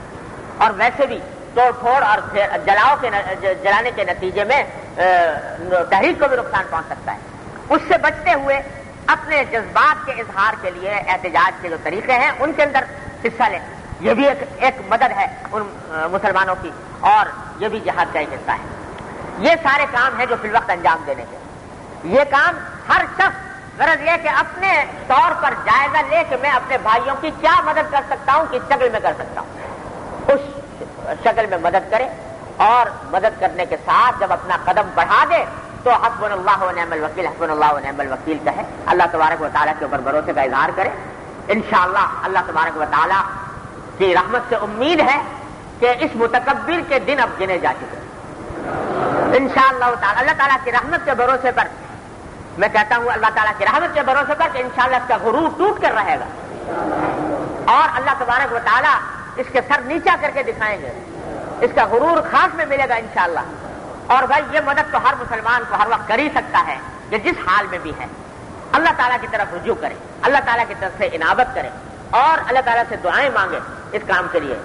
اور ویسے بھی توڑ پھوڑ اور جلانے کے نتیجے میں تحریک کو بھی نقصان پہنچ سکتا ہے۔ اس سے بچتے ہوئے اپنے جذبات کے اظہار کے لیے احتجاج کے جو طریقے ہیں ان کے اندر حصہ لیں، یہ بھی ایک مدد ہے ان مسلمانوں کی، اور یہ بھی جہاد کا ایک حصہ ہے۔ یہ سارے کام ہیں جو فی الوقت انجام دینے کے، یہ کام ہر شخص غرض یہ کہ اپنے طور پر جائزہ لے کہ میں اپنے بھائیوں کی کیا مدد کر سکتا ہوں، کس شکل میں کر سکتا ہوں، اس شکل میں مدد کرے، اور مدد کرنے کے ساتھ جب اپنا قدم بڑھا دے تو حسبنا اللہ و نعم الوکیل، حسبنا اللہ و نعم الوکیل کہے، اللہ تبارک و تعالیٰ کے اوپر بھروسے کا اظہار کرے۔ انشاءاللہ اللہ تبارک و تعالیٰ کی رحمت سے امید ہے کہ اس متکبر کے دن اب گنے جا چکے انشاءاللہ تعالیٰ۔ اللہ تعالیٰ کی رحمت کے بھروسے پر میں کہتا ہوں، اللہ تعالیٰ کی رحمت کے بھروسے پر کہ انشاءاللہ اس کا غرور ٹوٹ کر رہے گا، اور اللہ تبارک و تعالیٰ اس کے سر نیچا کر کے دکھائیں گے، اس کا غرور خاص میں ملے گا انشاءاللہ۔ اور بھائی یہ مدد تو ہر مسلمان کو ہر وقت کر ہی سکتا ہے کہ جس حال میں بھی ہے اللہ تعالیٰ کی طرف رجوع کرے، اللہ تعالیٰ کی طرف سے انابت کرے، اور اللہ تعالیٰ سے دعائیں مانگے اس کام کے لیے،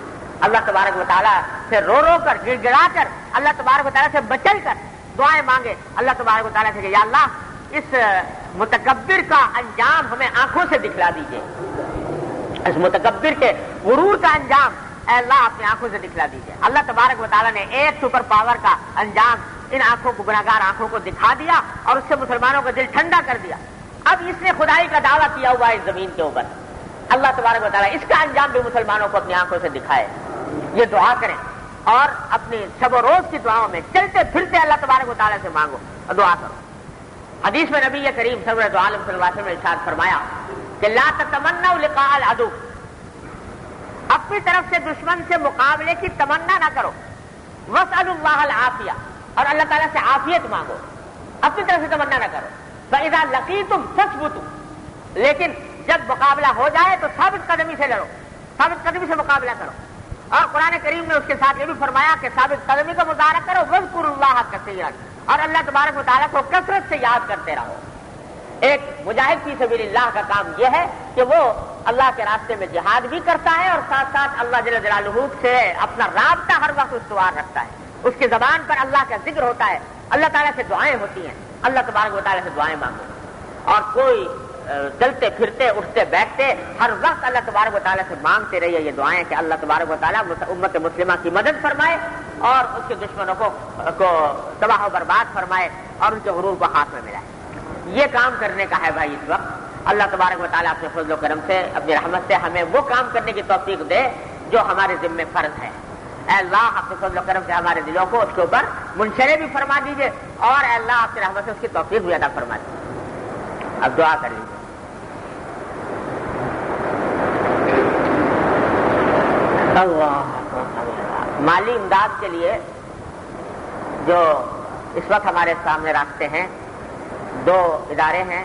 اللہ تبارک و تعالیٰ سے رو رو کر گڑ گڑا کر اللہ تبارک و تعالیٰ سے بچل کر دعائیں مانگے اللہ تبارک و تعالیٰ سے کہ یا اللہ اس متکبر کا انجام ہمیں آنکھوں سے دکھلا دیجیے، اس متکبر کے غرور کا انجام اے اللہ اپنی آنکھوں سے دکھلا دیجیے۔ اللہ تبارک و تعالیٰ نے ایک سپر پاور کا انجام ان آنکھوں کو، گناہگار آنکھوں کو دکھا دیا، اور اس سے مسلمانوں کا دل ٹھنڈا کر دیا۔ اب اس نے خدائی کا دعویٰ کیا ہوا ہے اس زمین کے اوپر، اللہ تبارک و تعالیٰ اس کا انجام بھی مسلمانوں کو اپنی آنکھوں سے دکھائے۔ یہ دعا کریں اور اپنی شب و روز کی دعاؤں میں چلتے پھرتے اللہ تبارک و تعالیٰ سے مانگو اور دعا کرو۔ حدیث میں نبی کریم سرورت عالم صلی اللہ علیہ وسلم نے ارشاد فرمایا کہ لا تتمنوا لقاء العدو، اپنی طرف سے دشمن سے مقابلے کی تمنا نہ کرو، واسألوا اللہ العافیہ، اور اللہ تعالیٰ سے عافیت مانگو، اپنی طرف سے تمنا نہ کرو۔ فإذا لقیتم فاثبتوا، لیکن جب مقابلہ ہو جائے تو ثابت قدمی سے لڑو، ثابت قدمی سے مقابلہ کرو۔ اور قرآن کریم نے اس کے ساتھ یہ بھی فرمایا کہ ثابت قدمی کا مظاہرہ کرو، واذکروا اللہ کثیرا، اور اللہ تبارک و تعالیٰ کو کثرت سے یاد کرتے رہو۔ ایک مجاہد فی سبیل اللہ کا کام یہ ہے کہ وہ اللہ کے راستے میں جہاد بھی کرتا ہے، اور ساتھ ساتھ اللہ جل جلالہ سے اپنا رابطہ ہر وقت استوار رکھتا ہے، اس کی زبان پر اللہ کا ذکر ہوتا ہے، اللہ تعالیٰ سے دعائیں ہوتی ہیں، اللہ تبارک و تعالیٰ سے دعائیں مانگو، اور کوئی چلتے پھرتے اٹھتے بیٹھتے ہر وقت اللہ تبارک و تعالیٰ سے مانگتے رہیے یہ دعائیں کہ اللہ تبارک و تعالیٰ امت مسلمہ کی مدد فرمائے اور اس کے دشمنوں کو تباہ و برباد فرمائے اور ان کے غرور کو ہاتھ میں ملائے۔ یہ کام کرنے کا ہے بھائی اس وقت۔ اللہ تبارک و تعالیٰ اپنے فضل و کرم سے، اپنی رحمت سے ہمیں وہ کام کرنے کی توفیق دے جو ہمارے ذمے فرض ہے۔ اے اللہ اپنے فضل و کرم سے ہمارے دلوں کو اس کے اوپر منشرے بھی فرما دیجیے، اور اے اللہ اپنی رحمت سے اس کی توفیق بھی عطا فرما دیجیے۔ اب دعا کر لیجیے۔ مالی امداد کے لیے جو اس وقت ہمارے سامنے راستے ہیں، دو ادارے ہیں،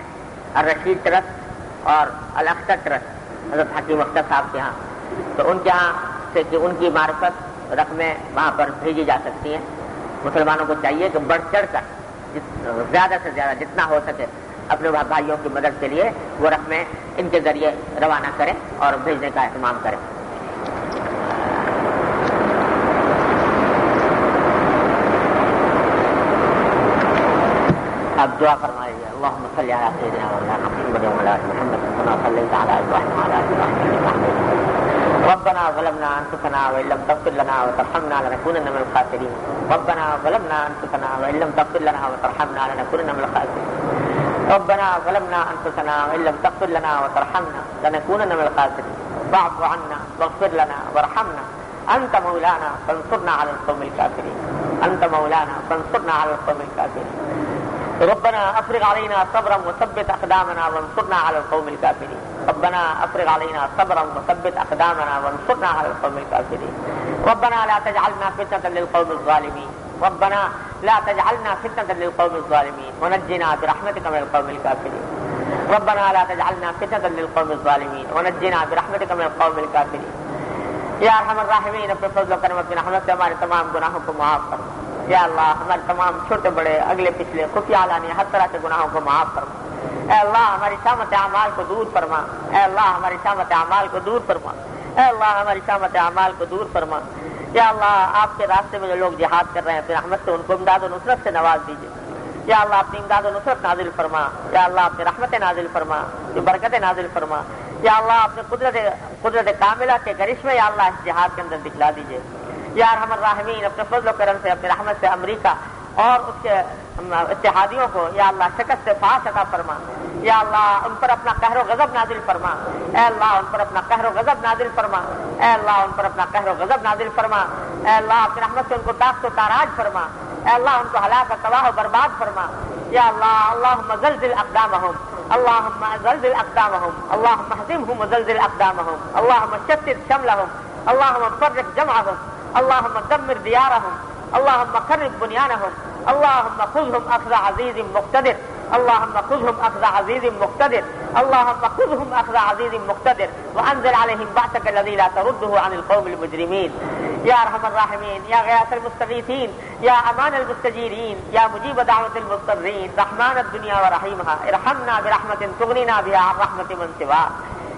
الرشید ٹرسٹ اور الاختر ٹرسٹ حضرت حکیم اختر صاحب کے ہاں، تو ان کے ہاں سے کہ ان کی معرفت رقمیں وہاں پر بھیجی جا سکتی ہیں۔ مسلمانوں کو چاہیے کہ بڑھ چڑھ کر زیادہ سے زیادہ جتنا ہو سکے اپنے بھائیوں کی مدد کے لیے وہ رقمیں ان کے ذریعے روانہ کریں اور بھیجنے کا اہتمام کریں۔ اب دعا فرمائیے۔ اللهم صل على سيدنا مولانا محمد وعلى آل محمد كما صليت على إبراهيم وعلى آل إبراهيم إنك حميد مجيد ربنا ظلمنا انفسنا وان لم تغفر لنا وترحمنا لنكونن من الخاسرين ربنا ظلمنا انفسنا وان لم تغفر لنا وترحمنا لنكونن من الخاسرين ربنا ظلمنا انفسنا وان لم تغفر لنا وترحمنا لنكونن من الخاسرين واعف عنا واغفر لنا وارحمنا انت مولانا فانصرنا على القوم الكافرين انت مولانا فانصرنا على القوم الكافرين ربنا افرغ علينا صبرا وثبت اقدامنا وانصرنا على القوم الكافرين ربنا افرغ علينا صبرا وثبت اقدامنا وانصرنا على القوم الكافرين ربنا لا تجعلنا فتنة للقوم الظالمين ربنا لا تجعلنا فتنة للقوم الظالمين ونجنا برحمتك من القوم الكافرين ربنا لا تجعلنا فتنة للقوم الظالمين ونجنا برحمتك من القوم الكافرين یا ارحم الراحمین اپنے فضل و کرم اپنی رحمت سے ہمارے تمام گناہوں کو معاف فرما یا اللہ ہمارے تمام چھوٹے بڑے اگلے پچھلے خفیہ علانیہ ہر طرح کے گناہوں کو معاف فرما اے اللہ ہماری شامت اعمال کو دور فرما اے اللہ ہماری شامت اعمال کو دور فرما اے اللہ ہماری شامت اعمال کو دور فرما یا اللہ آپ کے راستے میں جو لوگ جہاد کر رہے ہیں اپنی رحمت سے ان کو امداد و نصرت سے نواز دیجیے یا اللہ اپنی امداد و نصرت نازل فرما یا اللہ اپنی رحمت نازل فرما برکت نازل فرما یا اللہ اپنے قدرت کاملہ کے کرشمے یا اللہ اس جہاد کے اندر دکھلا دیجیے یا ارحم الراحمین اپنے فضل و کرم سے اپنی رحمت سے امریکہ اور اس کے اتحادیوں کو یا اللہ شکست سے فاش عطا فرما یا اللہ ان پر اپنا قہر و غضب نازل فرما اے اللہ ان پر اپنا قہر و غضب نازل فرما اے اللہ ان پر اپنا قہر و غضب نازل فرما اے اللہ اپنی رحمت سے ان کو طاقت و تاراج فرما اے اللہ ان کو ہلاک و تباہ و برباد فرما یا اللہ اللہم زلزل اقدامہم اللہم زلزل اقدامہم اللہم اہزمہم وزلزل اقدامہم اللہم شتت شملہم اللہم فرق جمعہم اللہم دمر دیارہم اللہم خرب بنیانہم اللہم خذہم اخذ عزیز مقتدر اللہم خذہم اخذ عزیز مقتدر اللہم خذہم اخذ عزیز مقتدر وانزل علیہم بعثک الذی لا تردہ عن القوم المجرمین یا ارحم الراحمین یا غیاث المستغیثین یا امان المستجیرین یا مجیب دعوت المضطرین رحمان الدنیا ورحیمہا ارحمنا برحمت تغنینا بها عن رحمت من سوا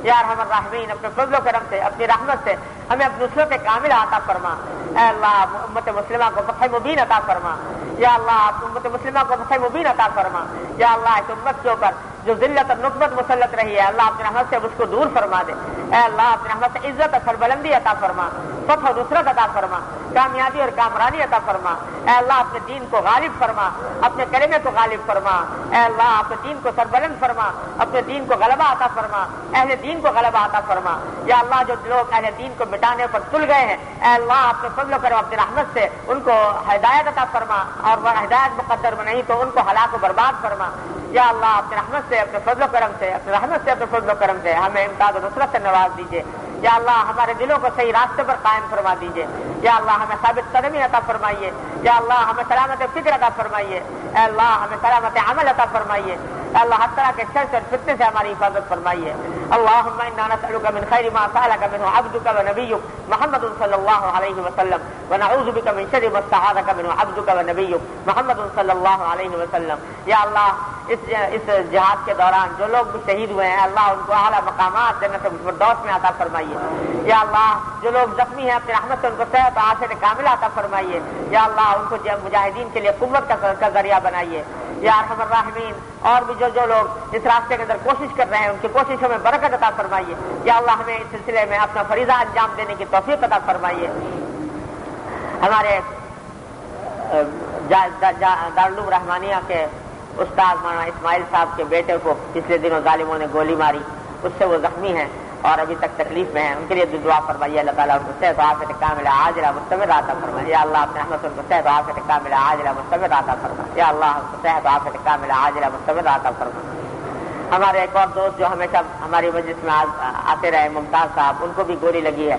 یا ارحم الراحمین اپنے فضل و کرم سے اپنی رحمت سے ہمیں اپنی نصرت کاملہ عطا فرما اے اللہ امت مسلمہ کو فتح مبین عطا فرما یا اللہ امت مسلمہ کو فتح مبین عطا فرما یا اللہ اس امت کے اوپر جو ذلت اور نقبت مسلط رہی ہے اللہ اپنی رحمت سے اس کو دور فرما دے اے اللہ اپنی رحمت سے عزت اور سربلندی عطا فرما فتح و نصرت عطا فرما کامیابی اور کامرانی عطا فرما اے اللہ اپنے دین کو غالب فرما اپنے کلمے کو غالب فرما اے اللہ اپنے دین کو سربلند فرما اپنے دین کو غلبہ عطا فرما اہل دین کو غلبہ عطا فرما یا اللہ جو لوگ اہل دین کو مٹانے پر تل گئے ہیں اے اللہ اپنے فضل و کرم اپنی رحمت سے ان کو ہدایت عطا فرما اور وہ ہدایت مقدر میں نہیں تو ان کو ہلاک و برباد فرما یا اللہ اپنے رحمت سے اپنے فضل و کرم سے اپنے رحمت سے اپنے فضل و کرم سے ہمیں امداد و نصرت سے نواز دیجیے یا اللہ ہمارے دلوں کو صحیح راستے پر قائم فرما دیجیے یا اللہ ہمیں ثابت قدمی عطا فرمائیے یا اللہ ہمیں سلامت فکر عطا فرمائیے اے اللہ ہمیں سلامت عمل عطا فرمائیے اے اللہ ہر طرح کے شر اور فتنے سے ہماری حفاظت فرمائیے اللہم انا نسألک من خیر ما سألک منہ عبدک و نبیک محمد صلی اللہ علیہ وسلم ونعوذ بک من شر ما استعاذک منہ عبدک و نبیک محمد صلی اللہ علیہ وسلم یا اللہ اس جہاد کے دوران جو لوگ بھی شہید ہوئے ہیں اللہ ان کو اعلیٰ مقامات جنت الفردوس میں عطا فرمائیے یا اللہ جو لوگ زخمی ہیں اپنی رحمت سے ان کو صحت و عافیت کاملہ عطا فرمائیے یا اللہ ان کو مجاہدین کے لیے قوت کا ذریعہ بنائیے یا ارحم الراحمین اور بھی جو لوگ اس راستے کے اندر کوشش کر رہے ہیں ان کی کوششوں میں برکت عطا فرمائیے یا اللہ ہمیں اس سلسلے میں اپنا فریضہ انجام دینے کی توفیق عطا فرمائیے ہمارے دارالعلوم رحمانیہ کے استاد مولانا اسماعیل صاحب کے بیٹے کو پچھلے دنوں ظالموں نے گولی ماری اس سے وہ زخمی ہیں اور ابھی تک تکلیف میں ہیں ان کے لیے دعا فرمائیے اللہ تعالیٰ ان کو صحت و عافیت کاملہ عاجلہ مستمر عطا فرمائے یا اللہ اپنے رحمت سے ان کو صحت و عافیت کاملہ عاجلہ مستمر عطا فرمائے یا اللہ ان کو صحت و عافیت کاملہ عاجلہ مستمر عطا فرمائے ہمارے ایک اور دوست جو ہمیشہ ہماری مجلس میں آتے رہے ممتاز صاحب ان کو بھی گولی لگی ہے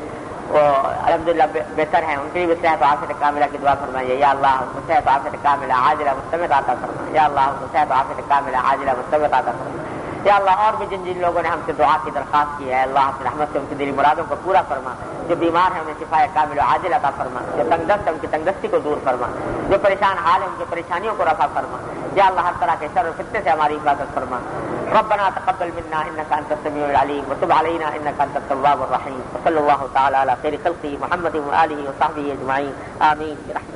وہ الحمدللہ بہتر ہیں ان کے لیے بھی صحت و عافیت کاملہ کی دعا فرمائیے یا اللہ ان کو صحت و عافیت کاملہ عاجلہ مستمر عطا فرمائے یا اللہ ان کو صحت و عافیت کاملہ عاجلہ مستمر عطا فرمائے یا اللہ اور بھی جن لوگوں نے ہم سے دعا کی درخواست کی ہے اللہ اپنی رحمت سے ان کی دلی مرادوں کو پورا فرما جو بیمار ہیں انہیں شفا کامل و عاجل عطا فرما جو تنگ دست ہے ان کی تنگ دستی کو دور فرما جو پریشان حال ہے ان کی پریشانیوں کو رفع فرما یا اللہ ہر طرح کے شر و فتنے سے ہماری حفاظت فرما ربنا تقبل منا انك انت السميع العليم وتب علينا انك انت التواب الرحيم وصلى الله تعالى على خير خلقه محمد وآله وصحبه اجمعين آمين برحمتك